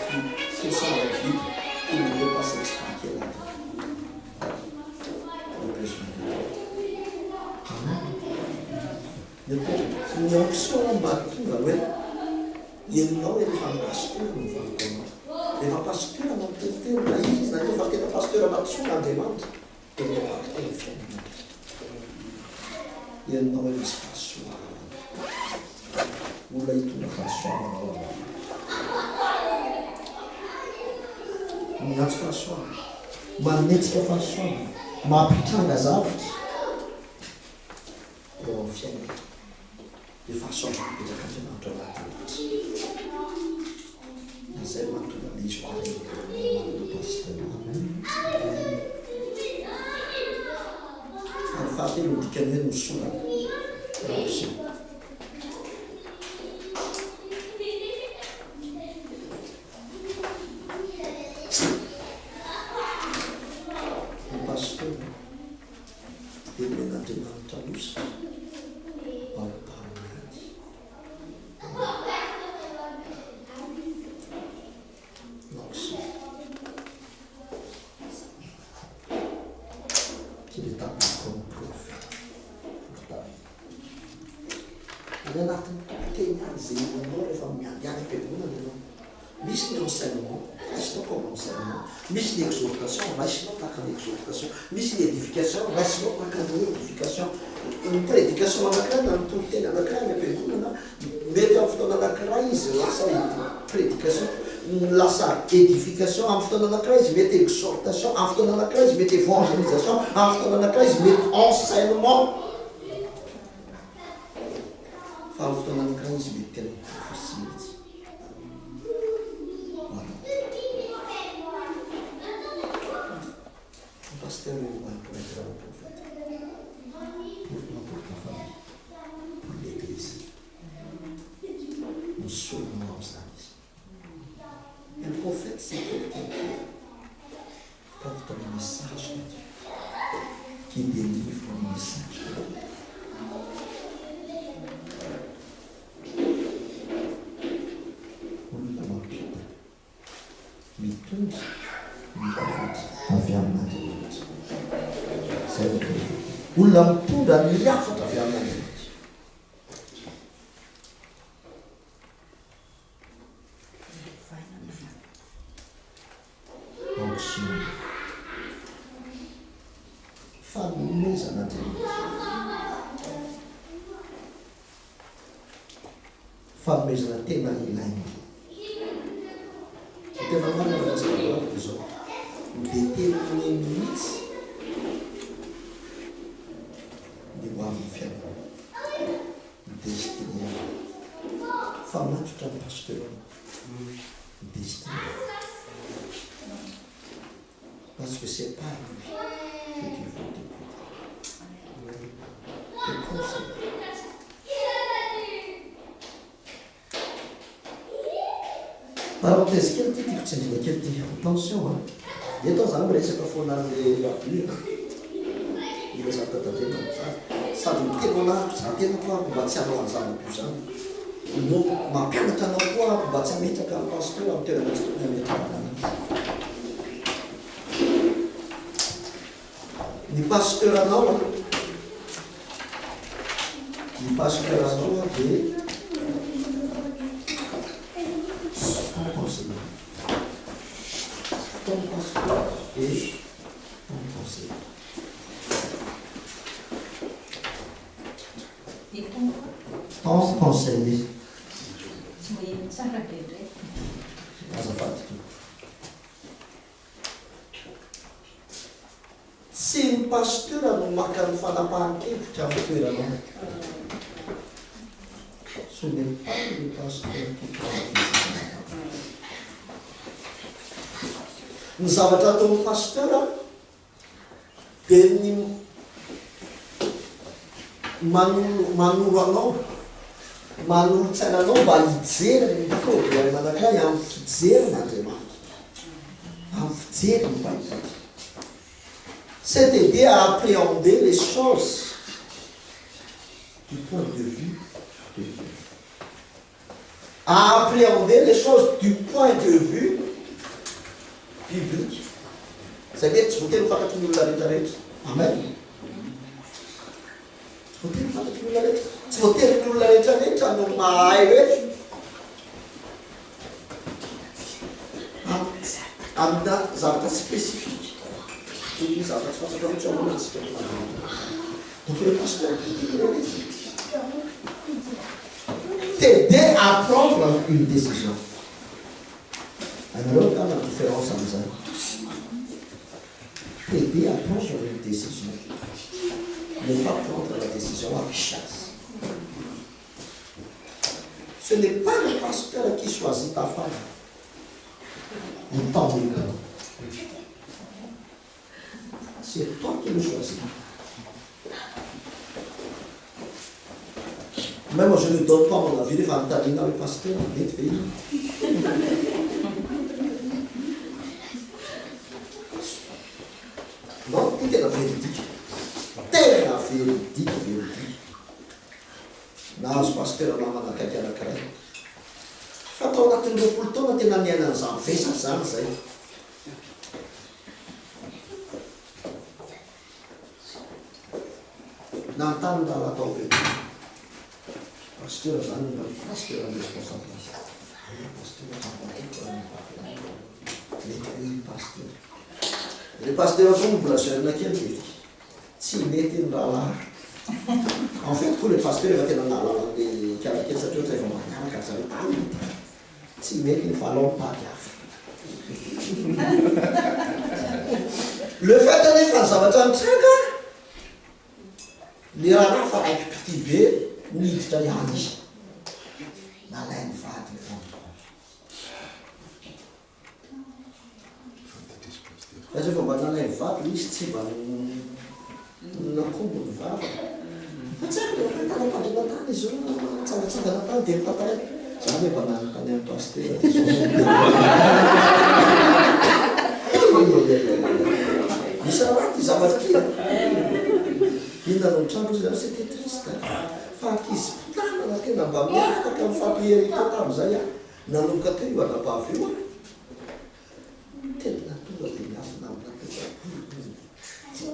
[SPEAKER 1] question la vie qui ne veut pas s'expliquer là. Ny onction mba tonga hoe ianao hoe rehefa pasteur ny vakoanao rehefa pasteur anao tetero na izy na rehefa tena pasteur anatsoa Andriamanitra dia impacte ny fiainana ianao hoe misy fahasoavana olona hitondra fahasoavana miantso fahasoavana manetsika fahasoavana mampitranga zavatra eo amin'ny fiainana dia fahasoavana petraka Andriamanitra anaty izay mahatonga le izy manana pasteur. Ary fahatelo ny dikany hoe nosorana raosi ny pasteur dia men'Andriamanitra losa misy ny enseignement, reste comme enseignement, misy ny exhortation, reste tahaka ny exhortation, misy ny édification, reste tahaka ny édification. Ny prédication anankiray na ny toloteny anankiray ny ampiangonana mety amin'ny fotoana anankiray izy lasa prédication, lasa édification amin'ny fotoana anankiray izy mety exhortation, amin'ny fotoana anankiray izy mety évangélisation, amin'ny fotoana anankiray izy mety enseignement. Fa amin'ny fotoana anankiray izy mety tena profesie. Pasteur pour être un prophète, pour ta famille, pour l'église. Nous sommes morts à l'islam. Un prophète, c'est quelqu'un qui porte le message de Dieu, qui délivre le message de Dieu. On l'a marqué. Mais tous, les prophètes, affirment olona mitondra ny hafatra avy amin'ny onction fanomezana fanomezana tena ilaina tena marina resaka zao midetermine mihitsy ho amin'ny fiainana ny destiné fa matotra ny pasteur ny destiné parce que c'est pas lui que Dieu veut t'écouter. C'est comme ça. Parenthèse kely ty tiako tsendrina kely ty attention eto zany miresaka foana le lavure ila za tatadrena sady miteno anahako za tena koa mba tsy hanao an'zavako zany no mampianatra anao koa mba tsy hametraka amin'ny pasteur amin'ny toerana tsy tokony hametraka anazy. Ny pasteur anao dia ton pasteur et ton conseiller. Ton conseiller. Sy ny pasteur no maka ny fanapahan-kevitra amin'ny toerana. Ce n'est pas le pasteur qui prend. Ny zavatra ataon'ny pasteur dia ny manolo anao manolotsaina anao mba hijery ny problème anankiray amin'ny fijery n'Andriamanitra, amin'ny fijery ny Baibly. c'est d'aider à appréhender les choses du point de vue de Dieu. À appréhender les choses du point de vue biblique. C'est-à-dire, tu peux faire que tu nous l'as dit. Amen. Tu peux faire que tu nous l'as dit. Tu peux faire que tu nous l'as dit. Tu nous l'as dit. Amda zavatra spécifique. Qui zavatra spécifique. Donc le pasteur t'aider à prendre une décision. Alors, quand la différence en ça, t'aider à prendre une décision. Ne pas prendre la décision à chasse. Ce n'est pas le pasteur qui choisit ta femme. Tant mieux. C'est toi qui le choisis. Même je ne donne pas mon avis devant ta ligne avec le pasteur, non, c'est la véridique. C'est la véridique. Non, ce pasteur, on a quelqu'un à créer. Fatao anatin'ireo folo taona tena niaina an'izany vesaka zany zay. Nantany raha natao be. Pasteur zany pasteur responsable. Pasteur. Le pasteur zany mbola jeune kely mety. Tsy mety ny rahalahy. En fait, tous les pasteurs efa tena nahalala le karakely satria ohatra efa maniaraka zareo tany. Tsy mety ny falaom-pady hafa. Le fait anefa ny zavatra mitranga, ny rahalahy fa raiky piti be miditra ihany izy. Nalay ny vady ny satria efa mba nalay ny vady izy tsy mba nakombo ny vava. Fa tsy haiko le tanapandrina tany izy io natsangatsangana tany dia mitantara. Zany efa nanontany amin'ny pasteur. Misy raha ty zavatra ty. Inona no trano izy c'était triste. Fa ankizy mpitana tena mba miaraka mifampiherinta tamin'izay a. Nanomboka teo io anabavy io a. Tena tonga dia miafina amina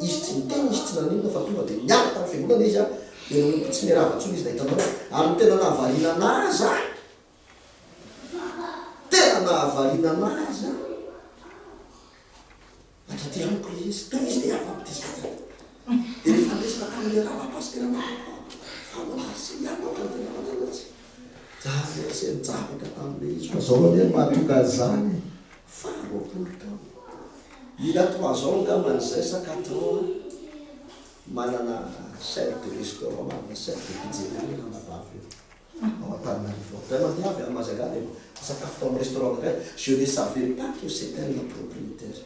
[SPEAKER 1] izy tsy miteny, izy tsy naninona fa tonga dia miaraka tamin'ny fiangonana izy a. Dia nanomboka tsy miarava intsony izy nahitanao. Ary tena nahavariana anazy a. Tena nahavariana anazy a. Atra ty amiko izy, toy izy dia afa-pity zany. Dia rehefa lesina tamin'ilay raha pasteur anao. Fa malazy ihany ao tena mananatsy. Zany se mijabaka tamin'ilay izy. Fa zao aloha mahatonga zany. Faharoapolo taona. Il a 3 ans man'izay sakatao manana chef de restaurant, manana chef de pizzeria anabavy io. Ao Antananarivo. Tena miavy amin'ny Mazagana sakafo tao amin'ny restaurant iray. Je ne savais pas que c'était le propriétaire.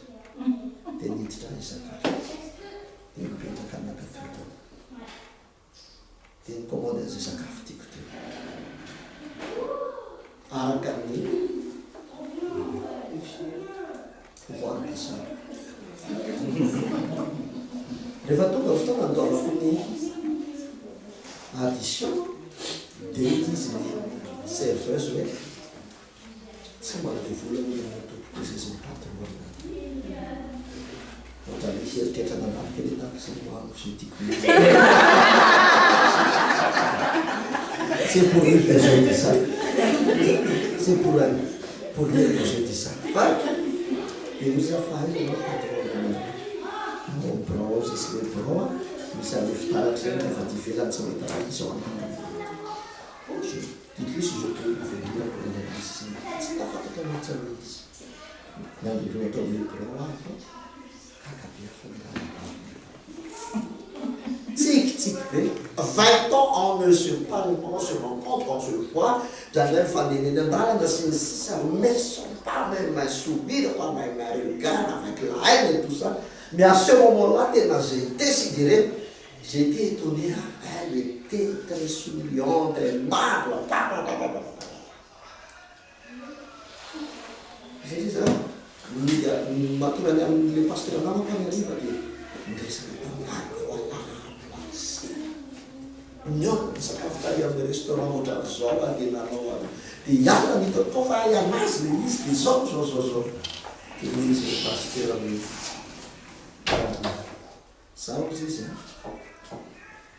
[SPEAKER 1] Dia niditra ny sakafo. Dia mipetraka anakatao. Dia nicommande an'izay sakafo tiako teo. Araka ny pouvoir d'assaut. Rehefa tonga fotoana andoavako ny addition dia izy ny serveuse hoe tsy manana volana tompoko izay sy mipatrona. Ohatra ny heritreritra nanavika ilay tahaka izay hoaniko sy tiako. C'est pour elle que j'ai dit ça. C'est pour elle que j'ai dit ça. Et nous avons fait un bro, c'est le bro, mais ça ne fait pas que c'est une différence sur les traditions. Dites-lui si je peux vous faire dire pour les ici. C'est pas fait comme ça. Là, il doit être le bro. Tic, va-t-on, on ne se parle, on se rencontre, on se voit. J'allais faire des débats, ça ne sont pas même un sourire, pas même un regard avec la haine et tout ça. Mais à ce moment-là, j'ai décidé, j'étais étonné, elle était très souriante, très marbre, J'ai dit ça, les pasteurs n'ont pas arrivé. Nyo, sakafo taria amin'ny restaurant ohatran'ny zao angenanao any. Dia iala ny hitako koa fa ianazy le izy dia zao. Dia izy le pasteur hoe zao izy izy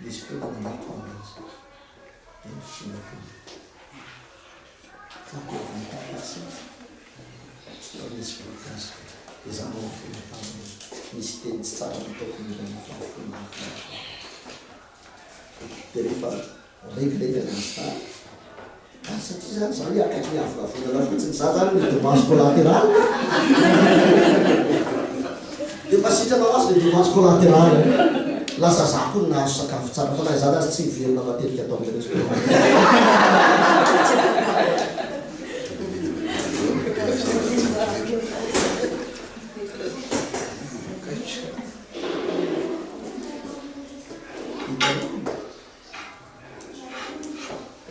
[SPEAKER 1] misy fotoana nanato anazy. Misy voninkazo dia za misy teny tsy tsara nataoko mifafona. Dia rehefa réglé l'instant, satria zany zany akaiky miavoavoana fotsiny za zany le dommage collatéral. Dia masitranao azy le dommage collatéral. Lasa za koa nahazo sakafo tsara fa na zany azy tsy miverina matetika atao amin'ny restaurant.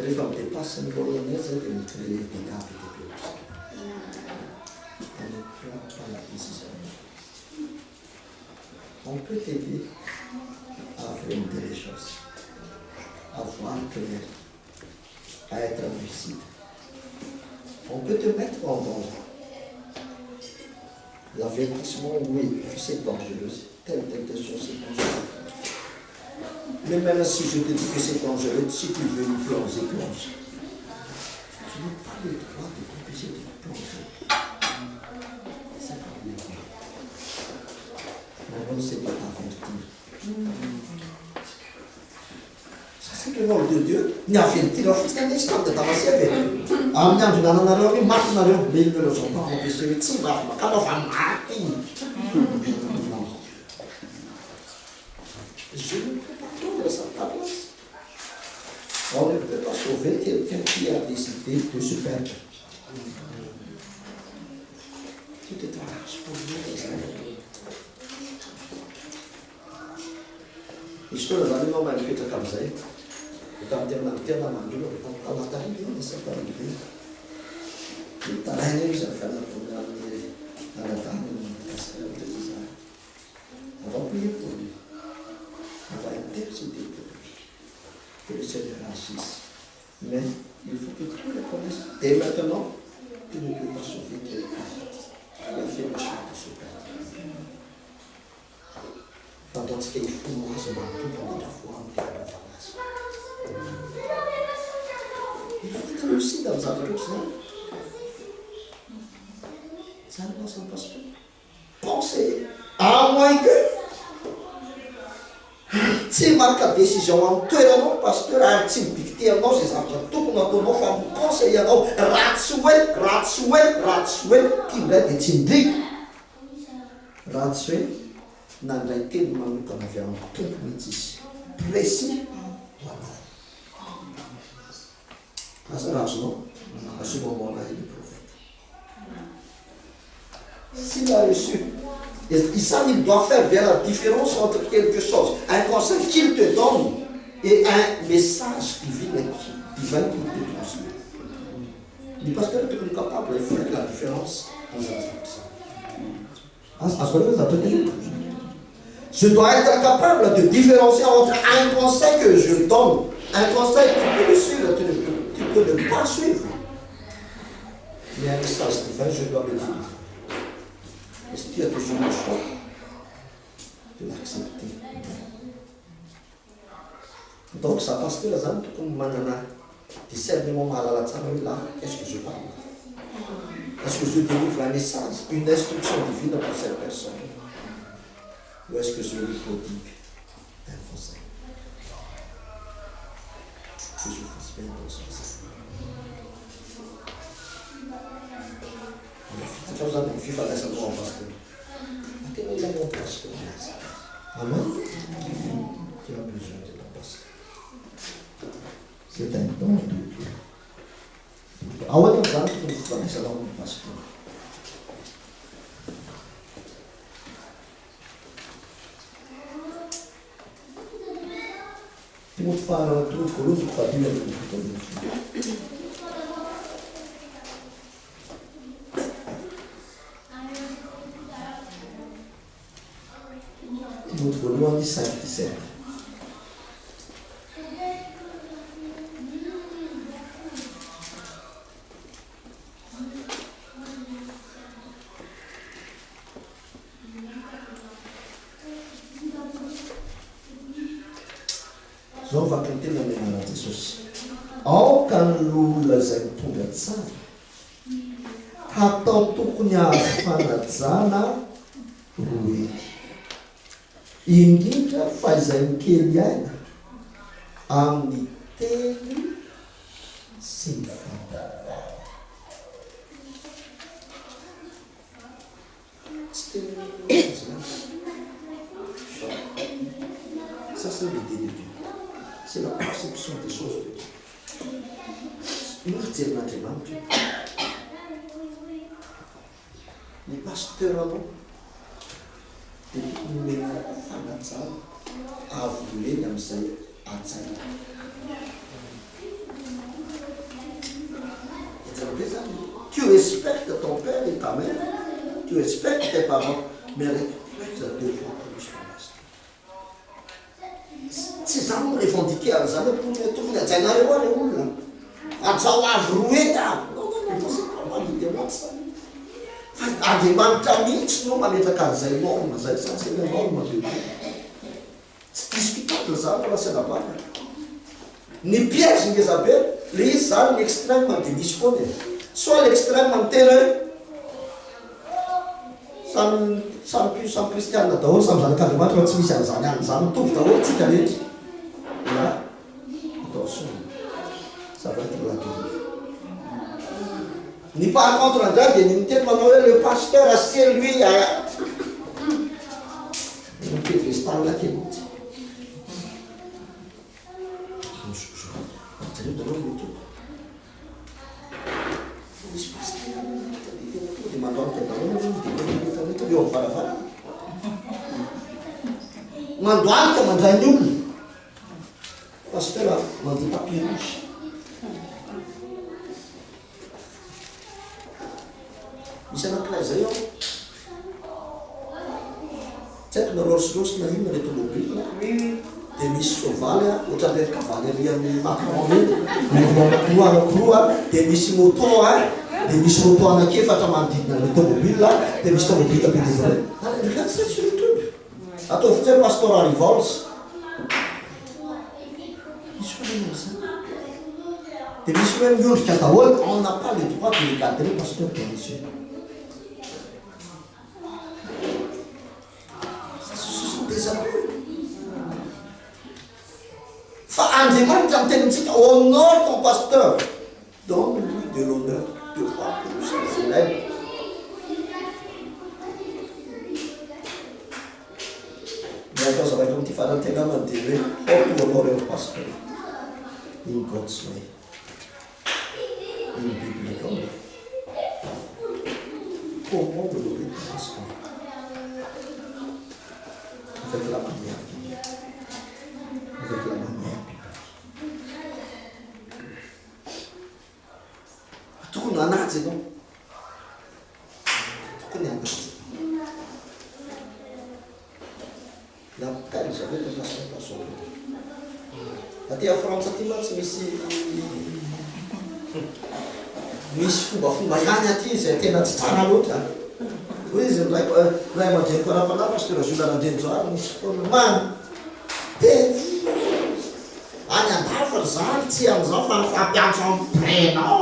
[SPEAKER 1] Rehefa midépasse ny polonais zay dia micréer des cas PTP aussi. On peut t'aider à appréhender les choses, à voir clair, à être lucide. On peut te mettre en danger. L'avertissement, oui, c'est dangereux. Telle chose, c'est dangereux. Mais même si je te dis que c'est dangereux, si tu veux me plonger, plonge. Tu n'as pas le droit de t'empêcher de plonger. C'est pas bien. Mais on c'est pas avertir. Ça c'est le nom de Dieu. Ni avertir, en fait, c'est un instant de t'avancer avec. Amin'ny andro nananareo hoe maty nareo velonareo zao mba empêché hoe tsy mba makana fa maty. Je ne peux pas prendre ça à ta place. On ne peut pas sauver quelqu'un qui a décidé de se perdre. Tu te t'arraches pour lui. Histoire d'aliments manipetraka amin'izay. Tamin'ny tena mandrona anatariny io nisy atariny. Tarainy izy fianarana amin'ny anadany mikasika izany. On va prier pour lui. On va intercéder pour lui. Que le Seigneur agisse. Mais il faut que tout le connaisse. Et maintenant, tu ne peux pas sauver quelqu'un qui a fait le choix de se perdre. Tandis qu'il faut moi se battre pour la foi en Dieu. Il faut être lucide dans sa vie. Ça ne passe pas. Pensez, à moins que tsy maka décision amin'ny toeranao pasteur ary tsy mibikity anao zay zavatra tokony ataonao fa miconseil anao ratsy hoe tiandray dia tsy indriky ratsy hoe nandray teny manokana avy amin'ny tompo mihitsy izy précis hoanao. Asa razonao à ce moment-là il est prophète. S'il a reçu, il doit faire bien la différence entre quelque chose, un conseil qu'il te donne et un message divin qu'il te transmet. Le pasteur est capable de faire la différence je dois être capable de différencier entre un conseil que je donne, un conseil que tu peux le suivre, tu peux ne pas suivre. Mais un message divin, je dois le vivre. Est-ce qu'il y a toujours le choix de l'accepter? Donc ça passe que la zone comme manana discernement malala tsara hoe là, qu'est-ce que je parle? Est-ce que je délivre un message, une instruction divine pour cette personne? Ou est-ce que je lui prodigue un conseil? Que je fasse bien dans son sein. A causa do FIFA dessa nova pastor. Até ele é um pastor. Amém? Tu as besoin de ton pasteur. C'est un don de Dieu. Aonde eu canto com o Flamengo será um pastor. Tem muito para tudo curioso para a Bíblia do futuro. Timoty voalohany 5:17. Zao vaky ny tena menana Jesosy. Aoka ny olona izay mitonga tsara, hatao tokony azo fanajana roety, indrindra fa izay mikely aina amin'ny teny sy ny fanahy. Tsy teny ça c'est le début. C'est la perception des choses de Dieu. Martyr n'andriamanitra. Ny pasteur anao dia nomena fanatsara avoleny amin'izay atsaina. Tu respectes ton père et ta mère, tu respectes tes parents, mais respecte deux fois plus ton pasteur. Tsy izany revendiquer an'izany hoe tokony atsainareo any olona. Atsao avy roeta. Fa Andriamanitra mihitsy no mametraka an'izay norme zay satria le norme de Dieu. Tsy discutable zany raha senabaka. Ny piège ngezabe, le izy zany l'extrême dia misy foana. Soit l'extrême mitena hoe samy kristianina daholo samy zanak'Andriamanitra tsy misy an'izany any zany mitovy daholo tsika rehetra. Là, attention, ça va être la dérive. Ni par contre indray dia ny miteny manao hoe le pasteur c'est lui mipedrestalina kely mihitsy. Zareo daholo mitombo. Misy pasteur dia mandoanika daholo dia eo amin'ny varavara. Mandoanika mandray ny olona. Pasteur mandeha papier rouge. Misy anankiray zay ao. Tsy haiko na Rolls-Royce na inona ilay tomobile. Dia misy soavaly ohatran'ilay cavalerie Macron io, anankiroa, dia misy moto dia misy moto anankiefatra manodidina ilay tomobile, dia misy tomobile ampidirana. Regarde ça sur YouTube. Atao fotsiny pasteur Rivols. Dia misy hoe miondrika daholo, on n'a pas le droit de regarder le pasteur dans les yeux. Ce sont des abus. Fa Andriamanitra mitenitsika, honore ton pasteur, donne-lui de l'honneur deux fois plus célèbre. Mais atao zavatra amin'ity farantegna mandeha hoe how to honor your pastor in God's way. In biblical way. Comment honorer ton pasteur? Avec la manière biblique. Avec la manière biblique. Tokony anazy ianao. Tokony anazy. Napitany zavatra pastor. Aty a Frantsa aty mantsy misy fombafomba ihany aty izay tena tsy tsara loatra. Hoy izy ray aman-dreny korapanay pasteur Jules Arandrenjoary misy fotoana mamy teny any andafatra zany tsy amin'izao fa fampiantso amin'ny prénom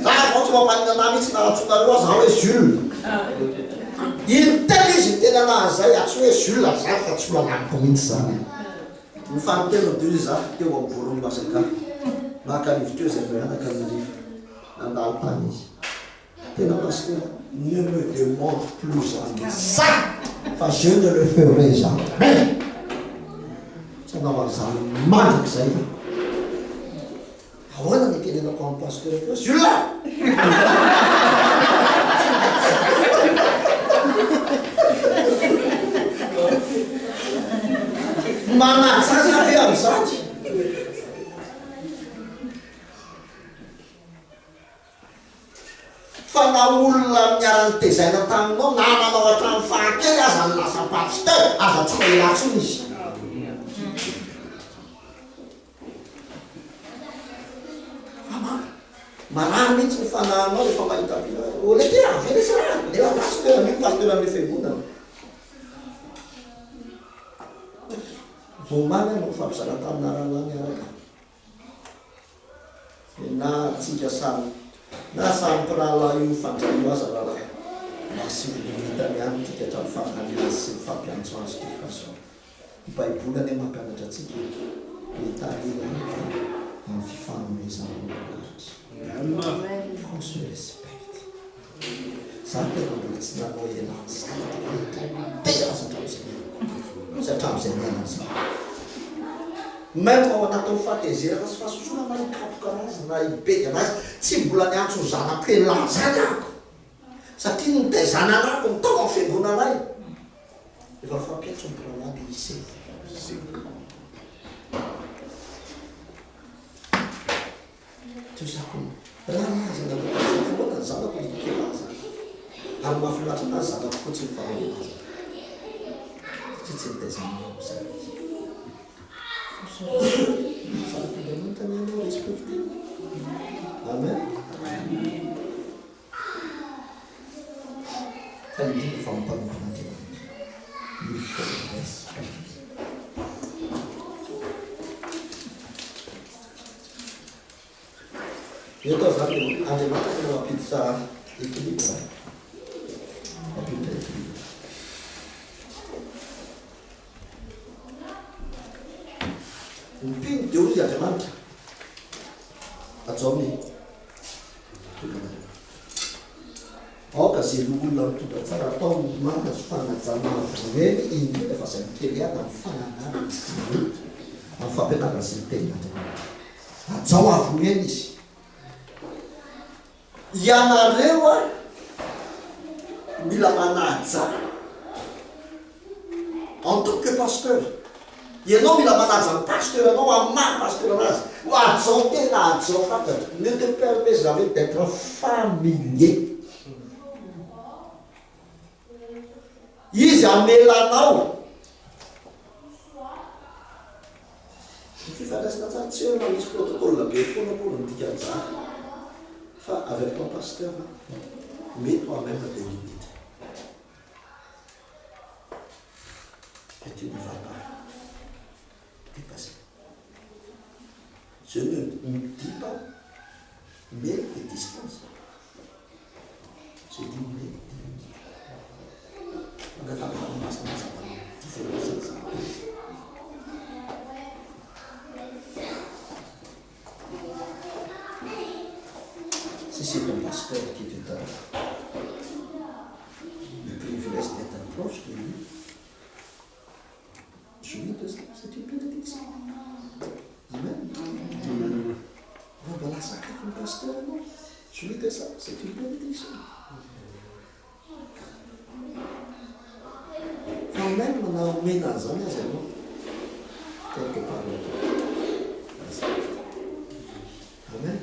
[SPEAKER 1] za vao tsy mampanina ana mihitsy naratsonareo azy hoe Jules. Iny tena izy tena anazy zay atsy hoe Jules zany fa tsy manamiko mihitsy zany. Ny fanontena de za teo amin'ny borony masaka makarivo teo izay mianaka amin'ny nandalo tany izy. Tena pasteur, ne me demande plus jamais ça, fa je ne le ferai jamais. Tsy hanao an'izany manaka zay. Ahoana ny tenenako amin'ny pasteur ko Jules. Manatsaka avy amin'izany. Fa na olona miara-nitezaina taminao na nanao hatramin'ny fahakely aza zany lasa pasteur aza tsy ilatsony izy. Marahaba mihitsy ny fanahinao rehefa mahita ole ty avy resy raha le pasteur amle fiangonana. Vomana no fampisana tamina rahalany araka. Na tsika samy na samy mpirahalahy io fandrano aza raha na sy vitany ihany tika hatramy fangalina sy fampiantso azy ty faso. Ny Baiboly ane mampianatra atsika mitarina amin'ny fifanomezana amin'Andriamanitra. On se respecte. Zany tena mbola tsy nanao elantsy tena satramizay mianazany. Même ao anatin'ny fahatezerana sy fahasosoana marikapoka anazy na ibedy anazy tsy mbola niantso ny zanako elahy zany ako satria nitezana anako nitao amin'ny fiangonanay efa fampiatso ny mpirahalahy isy tozako raha azy nataoana ny zanako ikelaza ary mahafinaritra anazy zanako koa tsy mifahaolaza satria tsy nitezana am'izay Amen. Fallait dire ne forme pas de maintenant. Il faut le respect. Io to sapete, anche una pizza equilibrata. La pizza equilibrata. Ny mpino dia olo Andriamanitra atao amin'ny aoka zay olona mitondra tsara atao manazo fanajana reny indrindra fa zay mikelyana amin'ny fananana amin'ny fampianarana sy ny tenin'Andriamanitra atao avomeny izy ianareo a mila manaja en tant que pasteur. Ianao mila manaja ny pasteur anao amin'ny maha pasteur anazy ho ajao tena ajao fantatra. Ne te permets jamais d'être familier. Izy amelanao ny fifandraisana tsara tsy hoe manisy protocole be foana koa ny dikan'izany fa avec ton pasteur mets toi-même des limites et tu n'y vas pas dépasser. Je ne dis pas mets des distances. Je dis mets des limites. On a parlé de ça. Si c'est ton pasteur qui te donne le privilège d'être proche de lui, jouis de ça, c'est une bénédiction. Amen. On va la sacrer comme pasteur, non? Jouis de ça, c'est une bénédiction. Quand même, on a emmené dans un zéro, quelque part. Amen.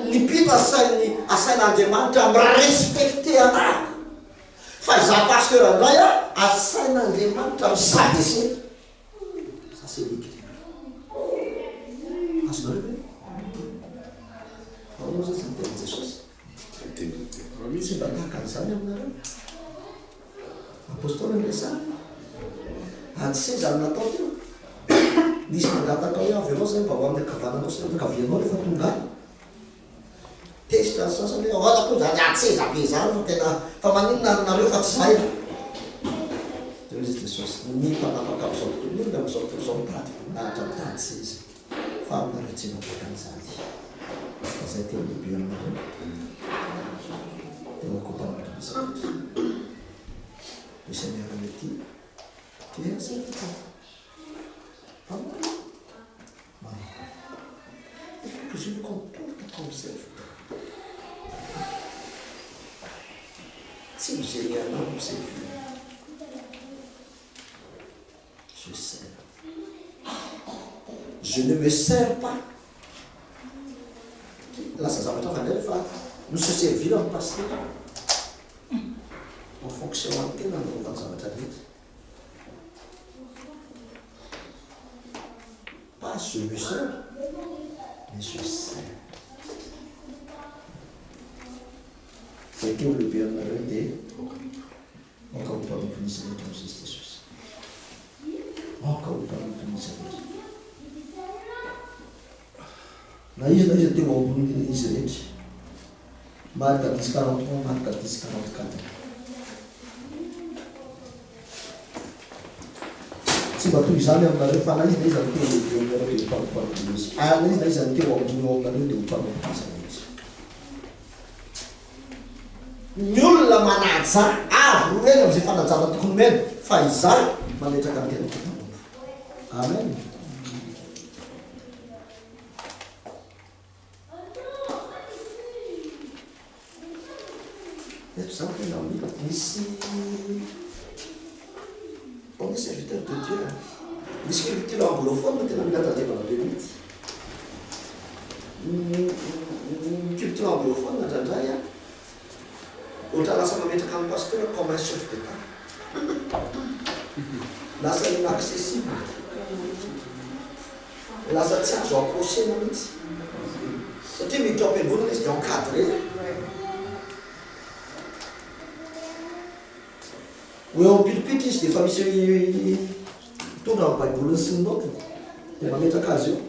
[SPEAKER 1] Nipito asain'Andriamanitra respecter anako. Fa za pasteur andray asain'Andriamanitra misabesety. Ça c'est l'équilibre. Azonareo ve? Ao zay zany teny Jesosy. Tsy mba tahaka an'izany aminareo. Apôstôly resany. Antsy zany natao teo. Nisy mangataka hoe avy anao zay mba ho amin'ny akavananao sy ankavianao rehefa tonga any. Testa ny sasany hoe ahoana koa zany atseza be zany fa tena fa maninona nareo fa tsy zay. Teo izy Jesosy ny mpanapaka amin'izao tontolo io amin'izao tontolo izao mitady voninahitra mitady seza. Fa aminareo tsy nataka an'izany. Fa zay teo lehibe aminareo. Tena compagnie de le Seigneur me dit, tu es un serviteur. Il faut que je me comporte comme serviteur. Si j'ai un homme, c'est lui. Je sers. Je ne me sers pas. Là, ça s'appelle faire. Nous se servir en pasteur en fonction de tena anaovany zavatra rehetra. Pas je me sers, mais je sers. Zay teo lehibe aminareo dia mampanompon'izy rehetra amin'Jesosy Jesosy. Mampanompon'izy rehetra. Na izy teo ambony izy rehetra. Marc 10:43, Marc 10:44. Tsy mba toy izany aminareo fa na izy na izy ny teo lehibe aminareo dia mpanompoana izy. Na izy na izy ny teo ambony ao aminareo dia mpanompoana izy. Ny olona manaja avy reny amin'izay fanajana tokony mena fa izany mametraka ny tena tompo. Amen. Eto zany tena mila misy on est serviteur de Dieu. Misy culture anglophone tena mila tandremana be mihitsy. Culture anglophone ndraindray a ohatra lasa mametraka amin'ny pasteur comme un chef d'État. Lasa inaccessible. Lasa tsy azo approchena mihitsy. Satria miditra am-piangonana izy dia encadré. Ho eo ampilipitra izy dia efa misy tonga amin'ny baiboliny sy ny notiny dia mametraka azy eo.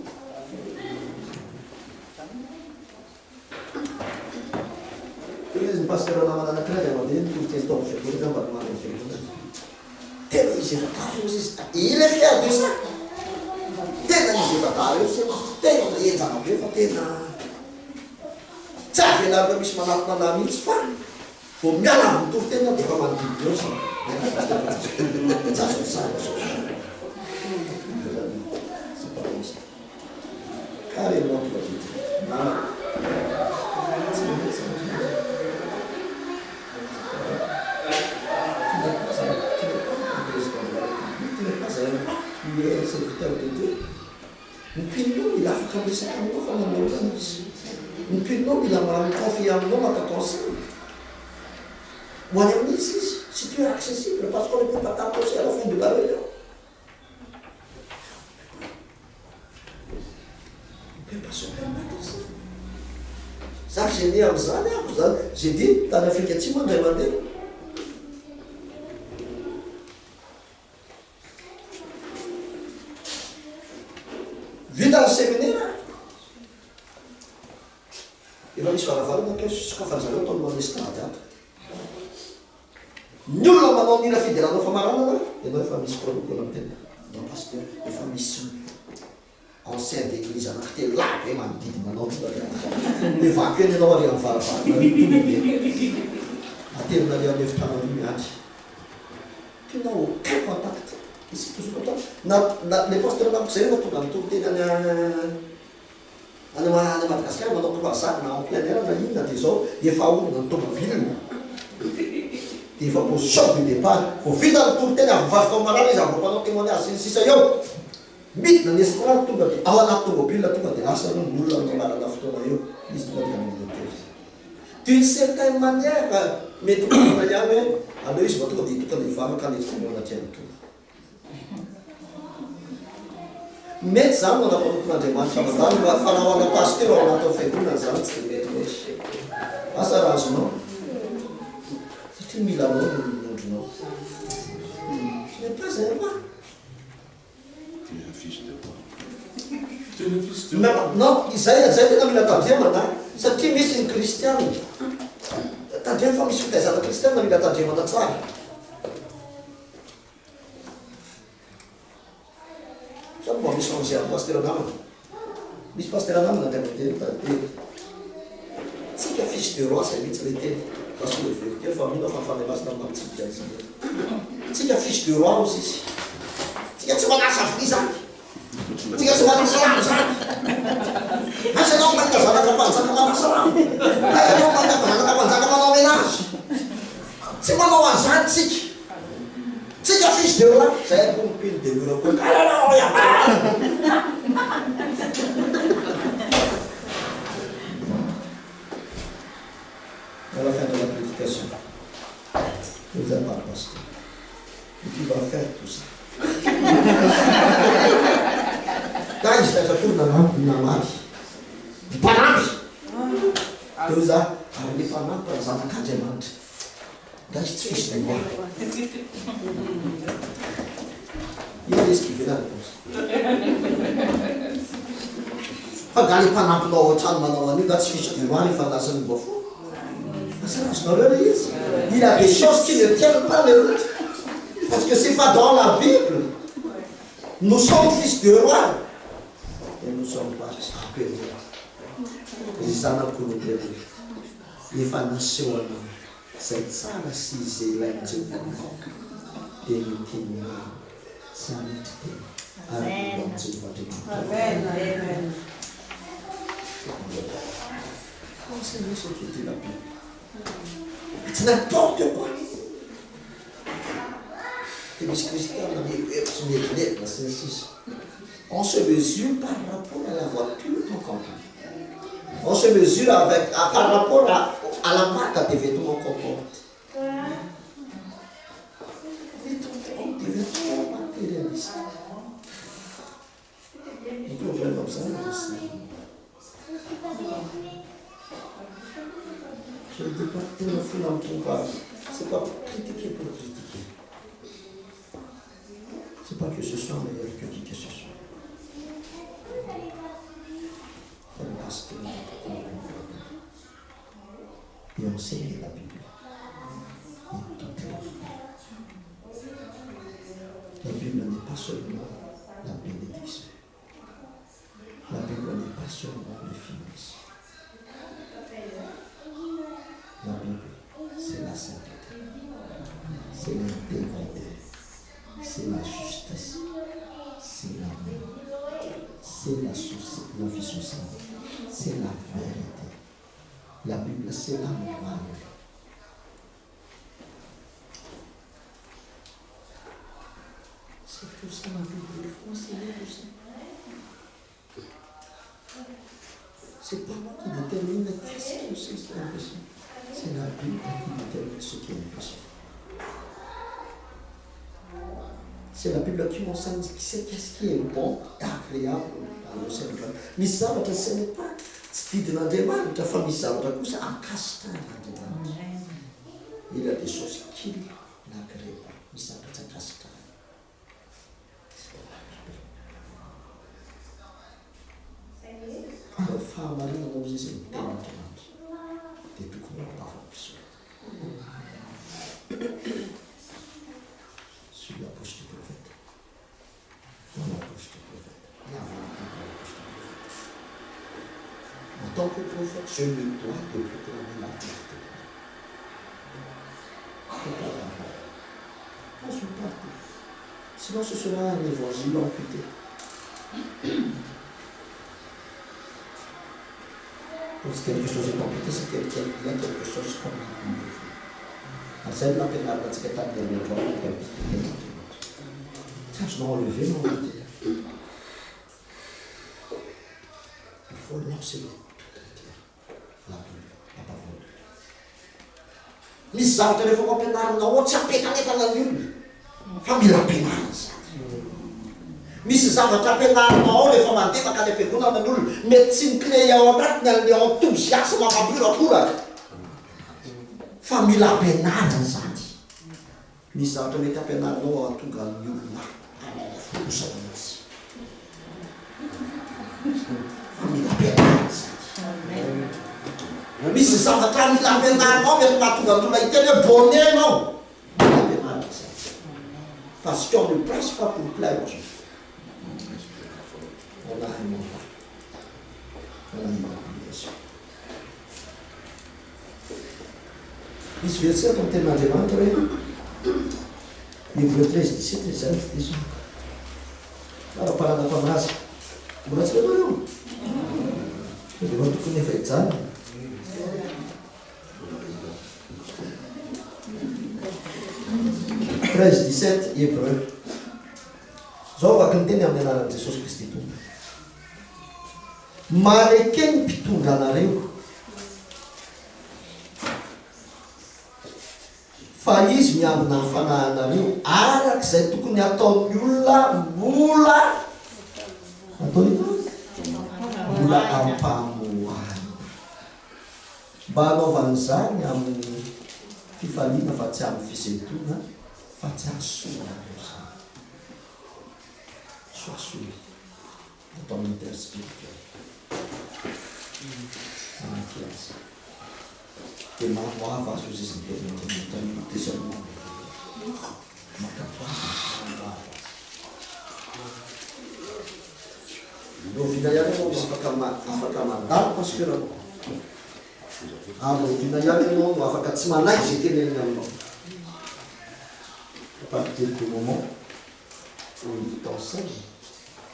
[SPEAKER 1] Izy ny pasteur namana anankiray dia mandeha nitoloteny tao amin'ny fiangonana mba nomana ny fiangonana. Tena izy efa tara eo izy. Il est fier de ça. Tena izy efa tara eo tena enjana be fa tena tsy avelareo misy manatona mihitsy fa vao miala amin'ny toro-tena dia efa manodidy eo sa carrément tu es serviteur de Dieu. Mpinao mila afaka miresaka aminao fa nanao izy. Mpinao mila confie aminao mankatonsiny. Ho any amin'izy izy, si tu es accessible, parce qu'on ne peut pas t'approcher à la fin de la réunion. On ne peut pas se permettre ça. Ça, j'ai dit am'zany ako zany, j'ai dit tany Afrika Atsimo indray mandeha. Vita ny séminaire, efa misy varavarana akeo sokafan'zareo atao manao estrady ato. Ny olona manao mira fideranao famaranana, ianao efa misy protocole amin'ny tena. Non pasteur, efa misy ancien d'église anankitelo labe manodidina anao evacueny ianao ary amin'ny varavarana aterina ary amin'ny efitrano miandry. Tinao aucun contact. Ici toujours comme ça. Les pasteurs namako zay rehefa tonga mitoro-teny any Madagasikara manao croisade na en plein air na inona dia zao efa olona ny tomobile dia efa position de départ vao vita ny toro-teny avy mivafoka marana izy avy mpanao témoignage sisa eo midina ny estrade tonga dia ao anaty tomobile tonga dia lasa no ny olona manana fotoana eo izy tonga dia amin'ny hôtel. D'une certaine manière mety tonga ihany hoe aleo izy mba tonga dia tonga dia hivavaka ny etomona anaty any toa. Mety zany no anapanompon'Andriamanitra mandany mba fanahoana pasteur ao anaty fiangonana zany tsy dia mety loatra. Asa raha azonao satria mila anao no miondronao. Tu n'es pas un roi. Tu es un fils de roi. Tu es un fils de roi. Non, izay tena mila tandremana satria misy ny kristiana. Tandrema fa misy fitaizana kristiana mila tandremana tsara. Mba misy famonjena pasteur namana. Misy pasteur namana dia mandeha tsika fils de roi zay mihitsy le teny. Parce que le vérité fa mino fa fanay masina mamitsika izy. Tsika fils de roi ozy izy. Tsika tsy manasa fri zany. Tsika tsy manasa rano zany. Asa anao mahita zanaka mpanjaka manasa rano. Anao mahita zanaka mpanjaka manao ménage. Tsy manao an'izany tsika. Tsika fils de roi, zay po mipily de mura koa. Alalao yamana. à la fin de la prédication. Vous êtes pas pasteur. Et tu vas faire tout ça. Quand il s'est retourné dans la marche, il parle. Deus alifanya sana kajemat. Das ist triste, ja. Ja, das gibt wieder etwas. Pagani panap no chan manawani, das ist die Wani von das in Bofu. Ça ne isso. Il y a des choses qui ne tiennent pas le route. Parce que ce n'est pas dans la Bible. Nous sommes fils de roi. Et nous ne sommes pas appelés. Izana kulubele ifanisiwa na setsana sizela njengo delikinwa sanite amen amen c'est ce qui était la Bible. C'est n'importe quoi. Et les chrétiens, on se mesure par rapport à la voiture qu'on comprend. On se mesure par rapport à la marque des vêtements qu'on porte. On devient trop matérialiste. On peut voir comme ça aussi. Je ne dis pas que le fou n'en trouve pas. C'est pas pour critiquer pour critiquer. C'est pas que ce soit meilleur que qui que ce soit. Un pasteur et enseigner la Bible. La Bible n'est pas seulement la bénédiction. La Bible n'est pas seulement les finances. La Bible, c'est la sainteté, c'est l'intégrité, c'est la justice, c'est l'amour, c'est la vie sociale, c'est la vérité. La Bible, c'est la morale. C'est tout ça la Bible, il faut enseigner tout ça. C'est pas moi qui détermine qu'est-ce que c'est l'impression. C'est la Bible qui détermine ce qui est l'impression. C'est la Bible qui m'enseigne qu'est-ce qui est bon et agréable dans le Seigneur. Mais ça, ce n'est pas ce qui est dans le débat, ta famille, ça, c'est un castin dans le débat. Il y a des choses qui n'agréent pas, mais ça, c'est un castin. Alors, femme, Marie, on nous dit c'est tellement de tout comme on parle sur la bouche du prophète. Dans la bouche du prophète. La vérité dans la bouche du prophète. En tant que prophète, je me dois de proclamer la vérité. C'est pas la mort. Pas une partie. Sinon, ce sera un évangile amputé. Parce que quelque chose est amputé, c'est qu'il y a quelque chose comme une c'est la peine à parce que tu as bien le droit de faire. Ça, je dois enlever mon côté. Il faut lancer tout entier. La parole. Mais ça, tu ne faut pas pénal, non, tu as pénal dans la lune. Famille la pénal. Mais ça va taper dans non, les femmes antiques, quand elles font dans la lune, médecine clé, on a un enthousiasme à abrir la couleur. Famille la pénal, ça dit. Mais ça, tu ne t'as pénal, non, en tout cas, famille la pénal, ça dit. Mais c'est ça, famille la pénal, non, mais tu vas tout dans la télé, bonnet, non. Parce qu'on ne presse pas pour plaire aux gens. On a un moment. On a une obligation. Isso veio ser um tema de mantra, livro 3, 17, 17, 18. Para parar na tua frase. O Brasil não. Eu levanto com efeito, sabe? Três, 17 e Hebreu. Só a cantina é a menina de Jesus Cristo. Mas quem pitunga na reu? fa izy miambina hafananareo arak'izay tokony ataon'ny olona mbola mbola ampamoany mba hanaovan'izany amin'ny fifaliana fa tsy amin'ny fisetona fa tsy asoanareo zany soasoy atao amin'ny terre spirituel anakiazy dia mamoava azo izy izy niteny tesalonika lovina ihany ianao afaka mandalo pasikeranao lovina ihany ianao no afaka tsy manaiky zay teneniny aminao à partir du moment où il t'enseigne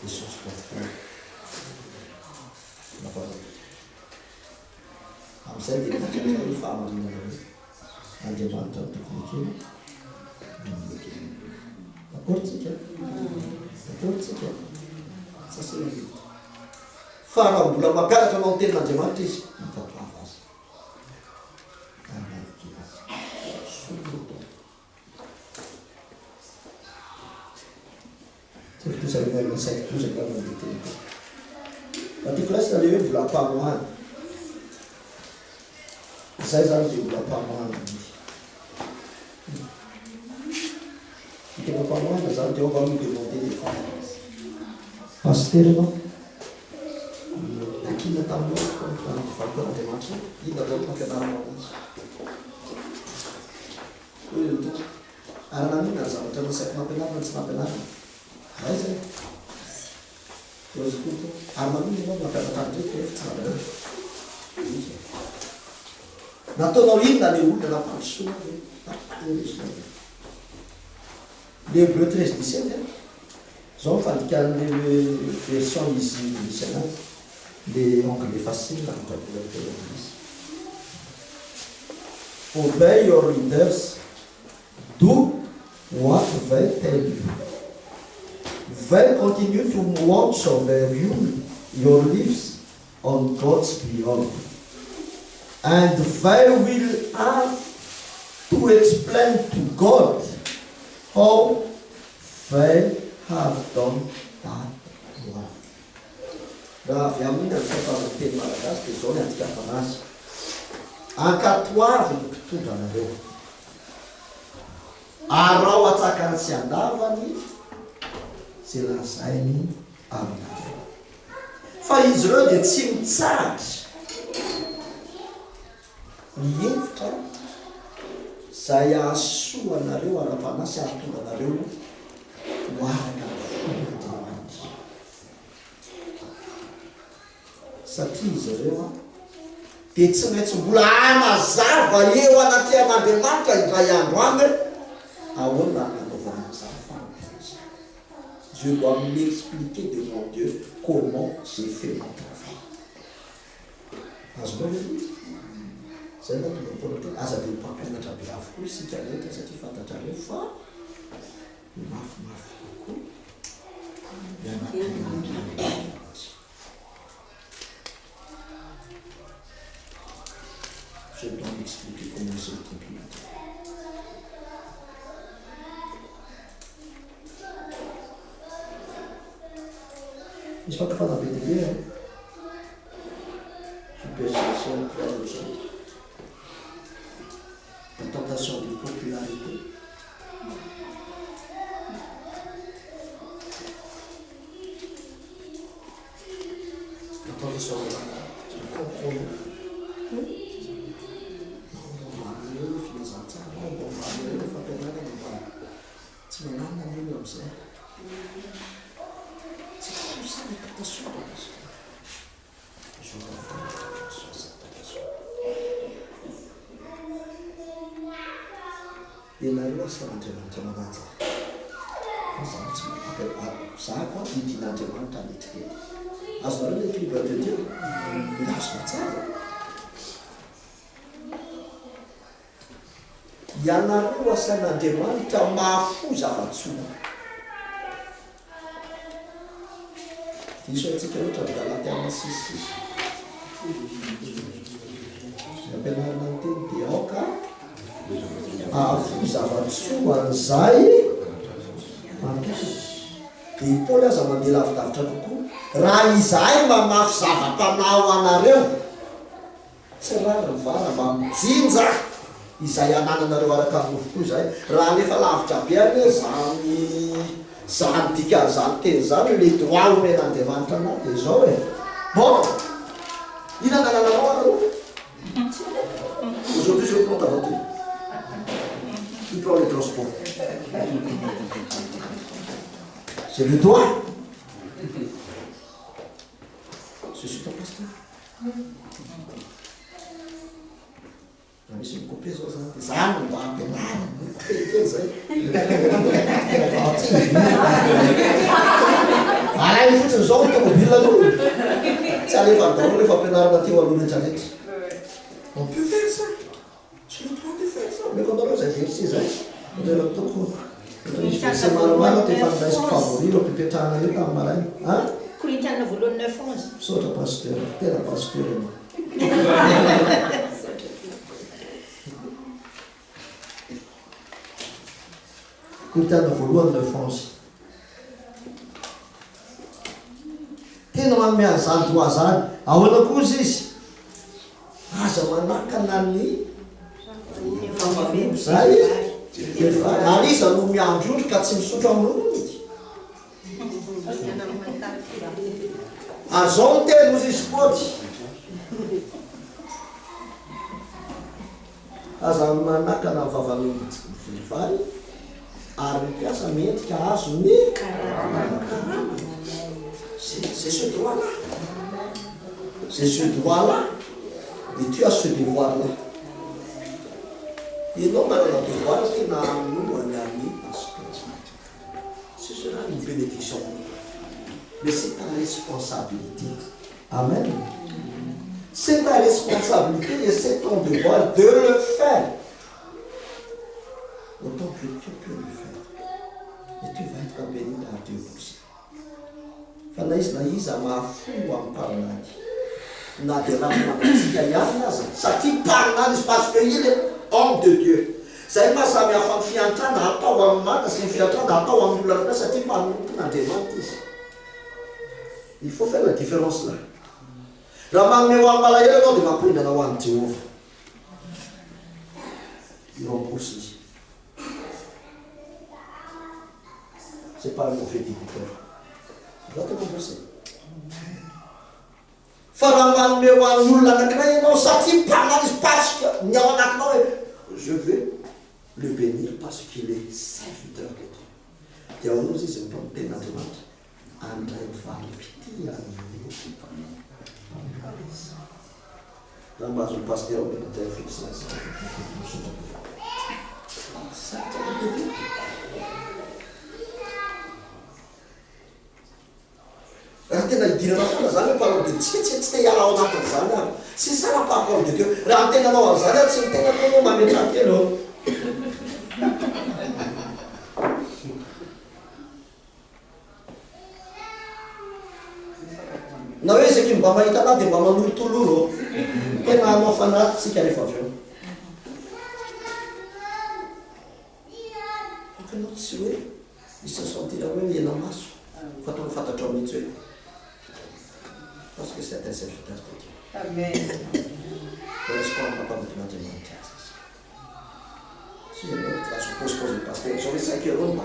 [SPEAKER 1] les choses concrètes la parole am'izay dia nakatao fahamanana andriamanitra tokony kely dakortsika sasena vita fa raha mbola mampianatra anao tenin'andriamanitra izy mampatoava azy Ati classe d'aller vous la pas moi. Ça ça je vous la pas moi. Qui ne pas moi, mais ça on va nous demander des conférences. Pasteur non. Aqui na tambo quando falta de marcha, e da volta que dá uma. Ara mina za to não sei como apenas. Mas é. Eu escuto, armamento não vai para tanto tempo, sabe? Na tua linda de ultra na paixão, L'Hébreu 13, 17, Jean Falcan, les versions ici du Sénat, des anglais faciles, obey your leaders, do what they tell you. They continue to watch over you, your lives on God's behalf. And they will have to explain to God how they have done that work. Raha avy amin'ny amin'ny teny malagasy dia izao ny andikana azy. Ankatoavy ny mpitondra anareo. Arao atsakany sy andavany izay lazainy aminareo. Fa izy ireo dia tsy mitsahatra mihevitra izay ahasoa anareo ara-panasy ahatonga anareo hoaraka fon'Andriamanitra. Satria izy ireo dia tsy maintsy mbola mazava eo anaty an'Andriamanitra indray andro any ahoana nanaovana izany fanompoana. Je dois m'expliquer devant Dieu comment j'ai fait mon travail. Azonao hoe zay na tonga mpolotena aza dia mpampianatra be avokoa isika rehetra satria fantatrareo fa mafimafy kokoa mianatena. Je dois m'expliquer comment j'ai accompli mon travail. Isso pode falar bem de Deus. Je peux chercher un peu aux autres. La tentation de popularité. La tentation de compromis. Ianareo san'Andriamanitra manaja. Za koa idin'Andriamanitra aletrikely. Azonareo le livre de Dieu milasona tsara. Ianareo asan'Andriamanitra mahafoza afa-tsona. Diso antsika ohatra ny Galatiana 6:6. Ampianarana ny teny dia aoka Afo zava-tsoa an'izay mampiasa. Dia Paoly aza mandeha lavidavitra kokoa. Raha izahay mamafy zava-panao anareo, tsy raha mivara mba mijinja izay anananareo araka nofoko izay. Raha nefa lavitra be any zany dikan'izany teny zany le droit omen'Andriamanitra anao dia izao e. Bon, ina nanananao anareo? Aujourd'hui je prends ta voiture. Tu prends le transport. C'est le droit. Je suis ton pasteur. Misy mikopy zao zany zany mba ampianarina teny zay. Alainy fotsiny zao tomobile aloha. Tsy alefa daholo rehefa ampianarina teo aloha rehetrarehetra. On peut faire ça. C'est le droit de faire ça. Mais quand on a exercice zay, ndraina toko misy verset maromaro te fandraisiko favoriro ampipetrahana eo tamin'ny maraina. Ah?
[SPEAKER 2] Korintiana voalohany 9:11.
[SPEAKER 1] Misaotra pasteur, tena pasteur ianao. Korintiana voalohany 9:11. Tena manome an'izany droit zany. Ahoana koa izy? Aza manakana ny fahavalony zay ary iza no miandrodro ka tsy misotro amin'ny azao ny teny ozy izy pôty. Aza manakana ny fahavalony vehivavy ary mipiasa mendrika azo ny karama. C'est ce droit-là. C'est ce droit-là. Et tu as ce devoir-là. Et non, on a le devoir qui n'a nous un ami parce que ce sera une bénédiction. Mais c'est ta responsabilité. Amen. C'est ta responsabilité et c'est ton devoir de le faire. Autant que tu peux le faire. Et tu vas être béni par Dieu aussi. Fanaïs naïsa ma fou en parlant. Na de raha ihany aza satria mparinany izy parce que il est homme de Dieu. Zay ma samy hafa ny fiantrana atao amin'ny mana sy ny fiantrana atao amin'ny olona rana satria mpanompon'Andriamanitra izy. Il faut faire la différence là. Raha manome ho amin'ny malahelo anao dia mampindrana ho an'i Jéhovah. Il rembourse izy. C'est pas un mauvais débiteur. Il va te rembourser. Fa raha manome ho an'ny olona anankiray ianao satria mpagnano izy parce que ny ao anatinao hoe je veux le bénir parce qu'il est serviteur de Dieu. Dia ao izy izy mitondro ten'Andriamanitra andray valopity amin'ny raha mahazo ny pasteur amendray fixation. Raha tena hidirana foana zany hoe parole de Dieu tsy te hiala ao anatin'izany aby. C'est ça la parole de Dieu. Raha ny tenanao an'izany aby tsy ny tena koa mametraka ianao. Na hoe izy mba mahita anahy dia mba manolotoloro. Tena hanao fanahy tsika rehefa avy eo. Fakanao tsy hoe misy sentira hoe miena maso. Fa tonga fantatro ao mihitsy hoe parce que c'est un serviteur de Dieu.
[SPEAKER 2] Amen.
[SPEAKER 1] Correspond pas de l'Andriamanitra. Si je suppose que le pasteur, j'aurais 5 euros, ma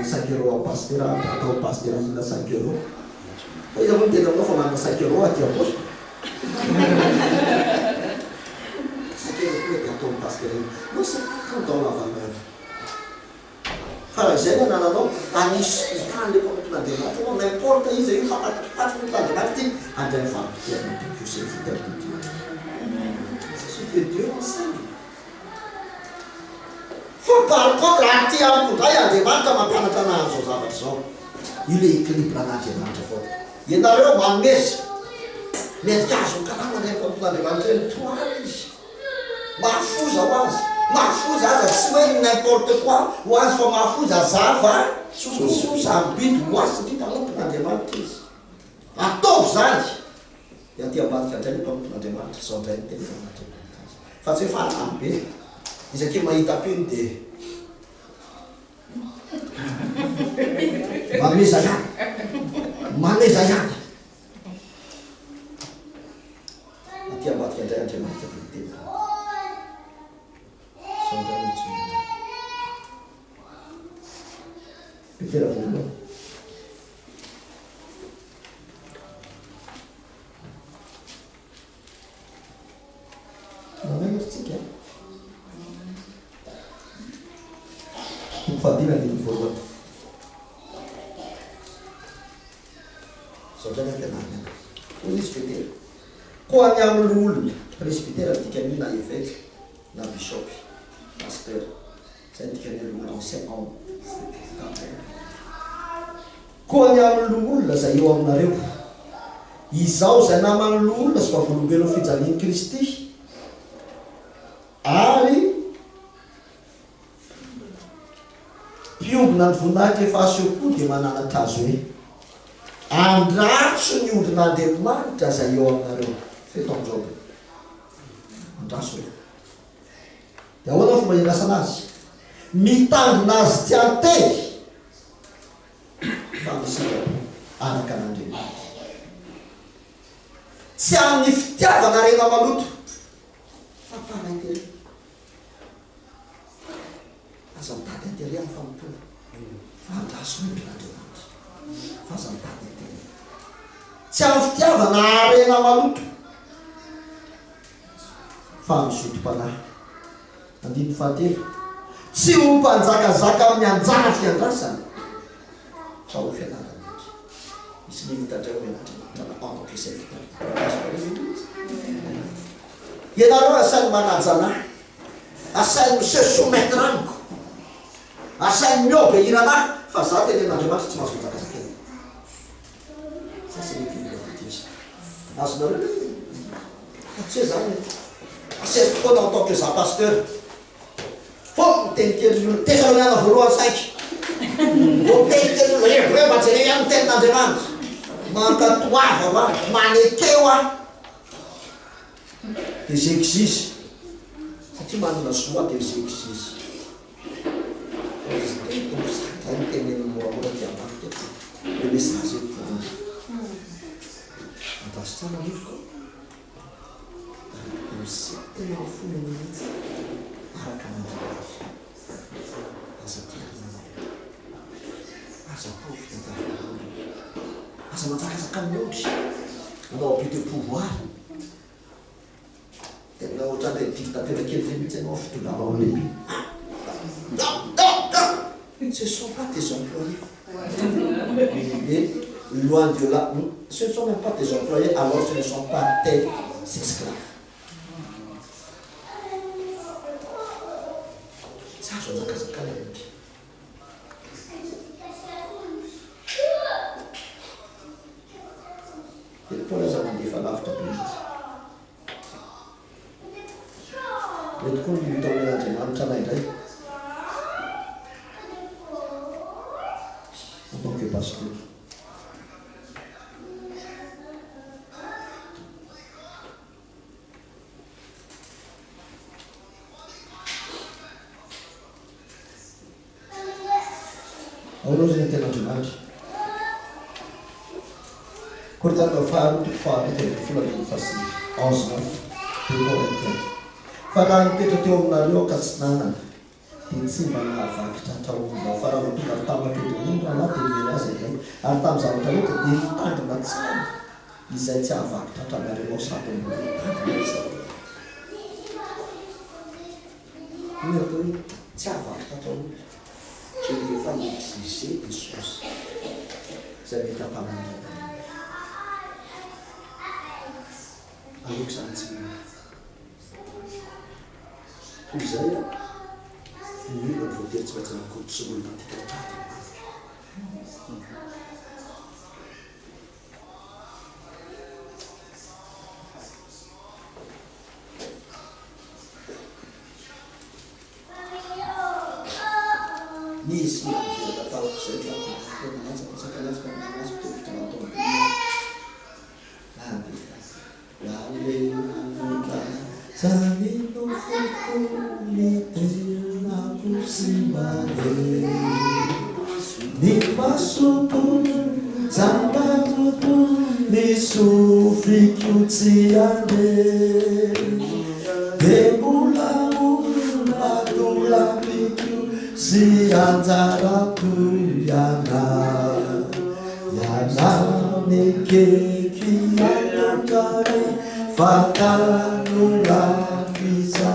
[SPEAKER 1] 5 euros au pasteur, au pasteur, il a 5 euros. Il a monté dans l'offre, on a 5 euros à qui en poche. 5 euros pour ton pasteur. Non, c'est pas dans la valeur. Farazay nananao anisy hitany le mpampiton'Andriamanitra anao n'importe izy io fatatry mpampiton'Andriamanitra ty andray valim-potoana Dieu c'est fidèle de Dieu. C'est ce que Dieu enseigne. Fa par contre aty amiko ndray Andriamanitra mampianatra anazy zao zavatra zao. Io le équilibre an'Andriamanitra foana. Ianareo manomeza mendrika azo karama andray mpampiton'Andriamanitra eny toany izy. Mahafoza ho azy. Mahafoza aza tsy hoe n'importe quoi ho azy fa mahafoza zava sososa ambidy ho azy satria mpanompon'Andriamanitra izy. Ataovy zany. Dia aty ambadika indray ny mpanompon'Andriamanitra zao indray ny tena anatin'Andriamanitra. Fa tsy hoe fahatrany be. Izy ake mahita peny dia mameza ihany mameza ihany aty ambadika indray Andriamanitra tena sondranitsy Petera voalohany mananaritsika fadila andiny voalohany sondrana tenany hoy izy Petera koa any amin'ny olona presbytera dikany na évêque na bishopy pasteur zay dikany olona ancien homme koa any amin'ny olona zay eo aminareo izao zay namany olona sy vavolombelon'ny fijalian'i Kristy ary mpiobina ny voninahitra efa aseho dia mananatra azy hoe andratso ny olon'Andriamanitra zay eo aminareo fetonjob andraso hoe dia ahoana fomba iandrasana azy mitandrina azy tsy antely fa misika araka an'Andriamanitra tsy amin'ny fitiavana rena maloto fa mpanaintery aza mitady intery amin'ny famompona fa andraso ny olon'Andriamanitra fa aza mitady intery tsy amin'ny fitiavana arena maloto fa mizotom-panahy andiny fahatelo tsy ho mpanjakazaka amin'ny anjara fiandrasana fa ho fianarana misy limitandray ho men'Andriamanitra ianareo asainy manajanahy asainy misesoumettre amiko asainy miobéiranahy fa za tenen'Andriamanitra tsy mahazo manjakazaka eny azonareo tsy hoe zany aseziko foana en tant que za pasteur fo mitenikely olo tesaloniana voalohany 5 vo mitenikely olo hoe mba jereny ihany tenin'Andriamanitra mankatoava va manekeo a dia j'exige satria manana soa dia j'exige zay miteneny moramora dia ambafika le message etoony antasitsana nifiko tena folo mihitsy araka n'Andriamanitra aza tiarina aza tao fitantavana aza manjakazaka amin'ondry anao but de pouvoir tena ohatrany hoe dictateur kely zay mihitsy anao fitondràna ao lehibe ce ne sont pas tes employés loin de là ce ne sont même pas tes employés alors ce ne sont pas tes esclaves azo anjakazaka lehibe tena aza mandefa lavitra be izy mety koa mita amin'Andriamanitra anay indray en tant que pasteur aonao zay ny ten'Andriamanitra Korintana faharoa faharoa folany fasy 11 Corinthiens fa raha nipetra teo aminareo ka tsy nanana dia tsy mba nahavakitra hatraomba fa raha tonga tamatodin'ondra na dia mena azy ilay ary tamin'ny zavatra rehetra dia mitandrina tsara izay tsy ahavakitra hatranareo ao sady mitandrina izay iny atao hoe tsy ahavakitra hatraomba je ne vais pas exiger des choses zay mety ampanandrana aleoko zany tsy toy zay a ny olona ny voatery tsy maintsy nakoditry olona titratratra misy miatatao zay Samino fotolite simane ni masuku zambatutu ni sufikutiane debula badula piku si antara yana nikeki yanokare fatanula visa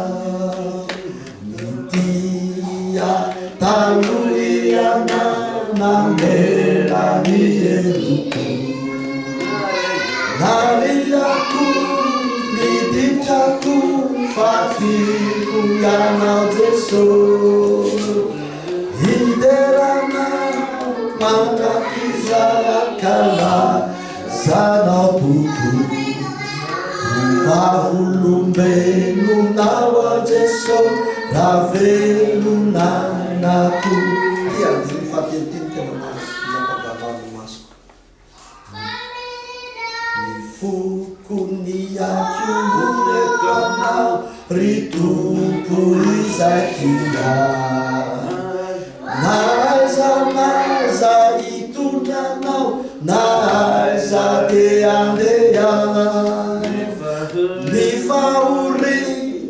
[SPEAKER 1] nitia taluiana namera nieluku nariaku nidikaku fatiku yana deso hiderana makakiza kala sana puku Vavulumbe lunawa jeso ravelu nanaku. Dia difatentin ke mana napagawa masuk. Nifukunia kumule kana ritu puizakia. Naza itu nanau naza deandea. Nifauri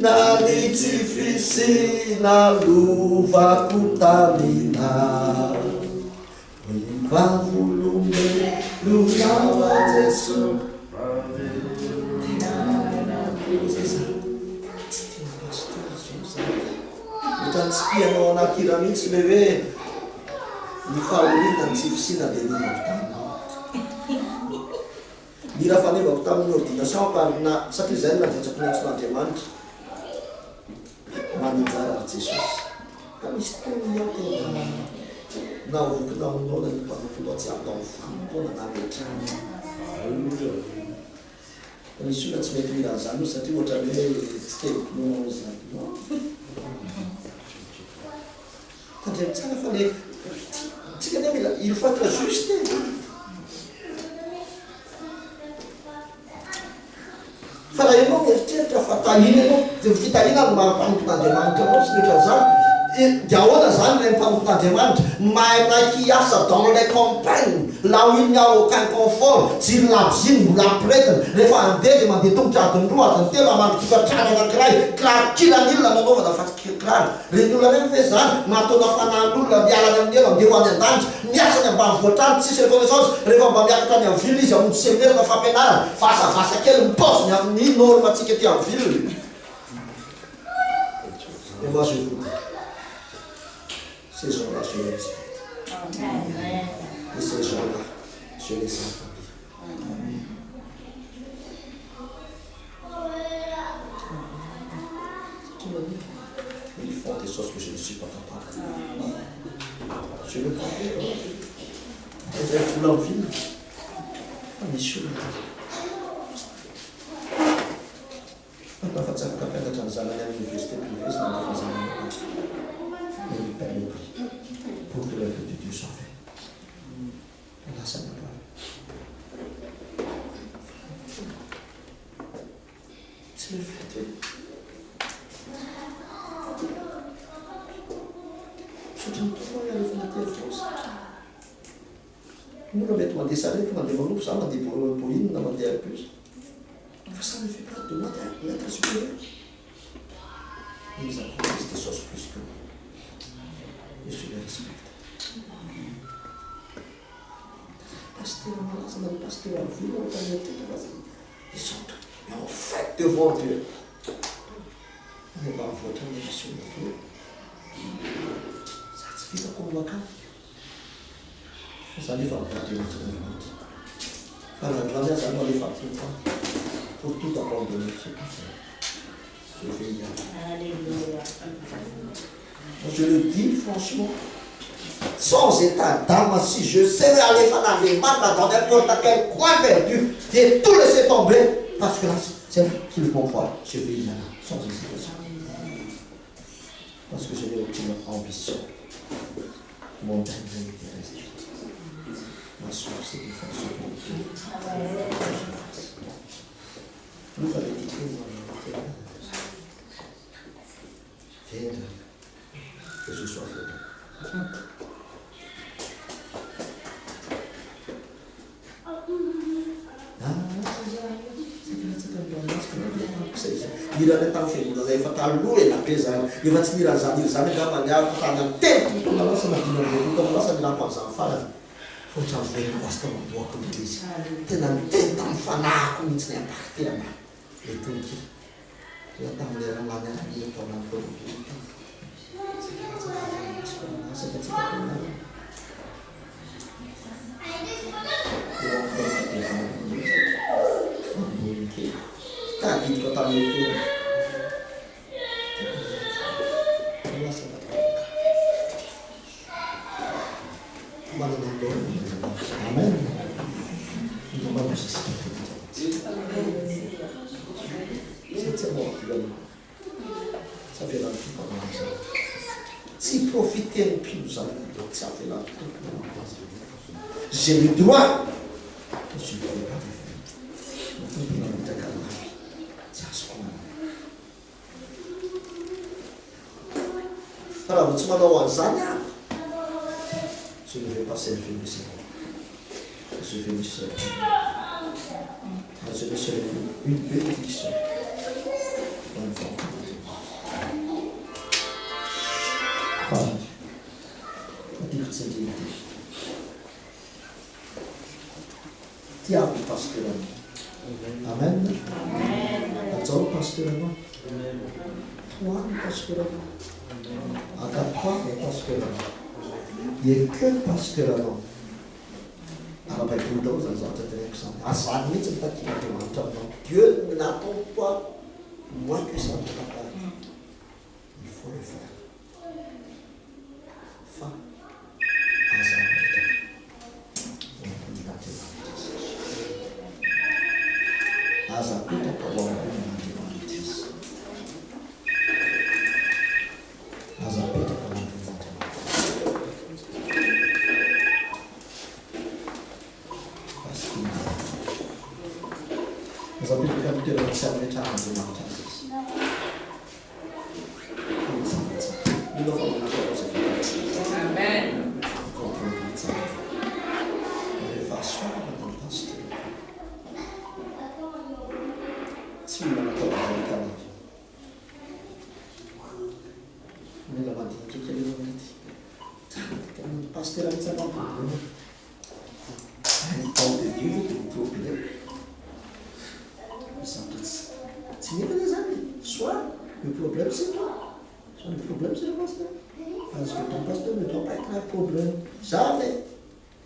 [SPEAKER 1] na nitifisi na luva kutamina Nivavulume lunawa Jesu Utansikia naona kiramiti bebe Nifauri na nitifisi na luva kutamina Mira fane waktu tamu na siapa na sakit zain na jatuh na teman manjara Jesus kami setuju tu na ujuk na uno na ipa ujuk siap dong pun na nabi kami sudah seperti mira sanu satu macam ni step no Quand ça fallait il faut être juste Fala eu não tinha fatalina não vitalina uma pantura de manto não se casar e já outra zan nem pantura de manto mas na que essa dans les campagnes là où il n'y a aucun confort si la piscine la prête les femmes de demander tout ça tout droit tout la manque qui va tirer la craie qui la nille la non va faire qui craie les nous la même fait ça mato na fanandu la dia la dia la dewa de tant niasa na ban votant si c'est connaissance les femmes va bien quand il fili já se ver na fa penara face à face aquele poste ni norma que en ville. Et moi je vous dis, ces gens-là, je les respecte. Et ces gens-là, je les sens pas bien. Ils font des choses que je ne suis pas capable. Je le comprends. Et je vous l'envie. Mais je le Pas faccia capire che c'è la université privée, c'est pas facile. Mais il paye le prix pour que l'œuvre de Dieu soit faite. Et là, ça ne va pas. C'est le fait. Je te retrouve à la fin de tes forces. Nous, on va te demander ça, on va te demander ça, on va te demander un plus. Ça ne fait pas de moi d'être supérieur. Ils accomplissent des choses plus que moi. Et je les respecte. Pasteur, ça m'a pasteur en vie, on t'a mis tout de suite. Ils sont tous en fait devant Dieu. On n'est pas en faute, on est sur le feu. Ça suffit de convaincre. Ça les fait pas Dieu, ça les fait. Alors, la mère, ça doit les faire tout le temps. Pour tout abandonner, je fais bien. Alléluia. Je le dis franchement, sans état d'âme, si je sais aller faire des maths dans n'importe quel coin perdu, j'ai tout laissé tomber, parce que là, c'est là qu'ils vont voir. Je vais y aller, sans hésitation. Parce que je n'ai aucune ambition. Mon dernier intérêt, ma source, c'est de faire ce qu'on peut. Vous avez dit que vous m'avez Que Jésus soit fidèle. Irane tamin'ny fiangonana efa taloha ela be zany efa tsy nirazany zany angamba niaro tany amin'ny telo na lasa nadinam-beloka lasa nirampo an'izany farany fotra velona lasta maboaka izy tena miteny tamin'ny fanahiko mihitsy ny ampaky tena etoniky ea tamin'le rahalany any tao anaty torobolika tadidiko tamin'ny tena Amen. Ça fait longtemps. Si profiter plus ça fait longtemps. J'ai le droit. Je suis pas alors, vous savez, je ne vais pas servir le Seigneur. Je vais me servir. Je vais servir une bénédiction. Voilà. Dire cette dignité. Diable pasteur. Amen. Amen. Pasteur. Toi, pasteur. Agappa et pasteur. Il n'y a que pasteur avant. Alors, ben, tout d'autres, ils ont été exemples. À ça, mais c'est pas qui m'a demandé. Dieu n'attend pas moins que ça de ta part. Il faut le faire. Fin. À ça, à ça, tout est pour voir le problème c'est toi. Le problème c'est le pasteur. Parce que ton pasteur ne doit pas être un problème. Jamais.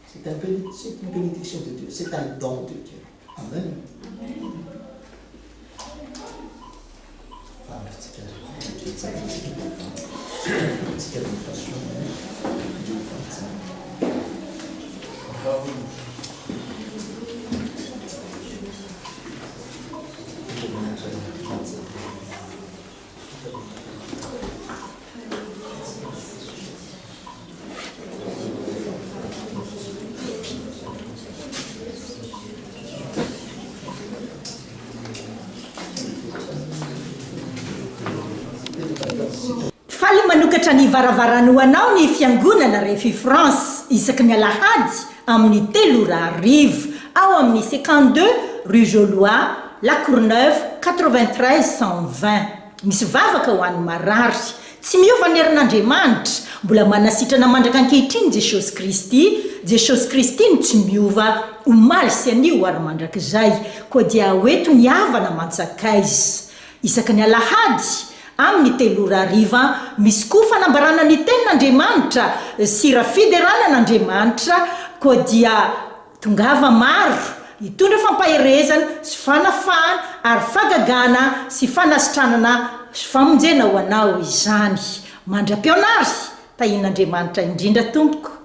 [SPEAKER 1] C'est une bénédiction de Dieu. C'est un don de Dieu. Amen.
[SPEAKER 2] Faly manokatra ny varavarano anao ny fiangonana rehefa France isaky ny alahady amin'ny 3:00 ao amin'ny 52 rue Jolois, La Courneuve, 93 120. Misy vavaka ho an'ny marary. Tsy miova ny herin'Andriamanitra, mbola manasitrana mandraka ankehitriny Jesosy Kristy. Jesosy Kristy no tsy miova omaly sy anio ary mandrakizay, koa dia hoeto ny havana mantsakaizy. Isaky ny alahady amin'ny 3:00 misy koa fanambarana ny tenin'Andriamanitra sy rafideranan'Andriamanitra, koa dia tongava maro hitondra fampaherezana sy fanafahana ary fagagana sy fanasitranana sy famonjena ho anao izany. Mandra-pionary tahin'Andriamanitra indrindra tompoko.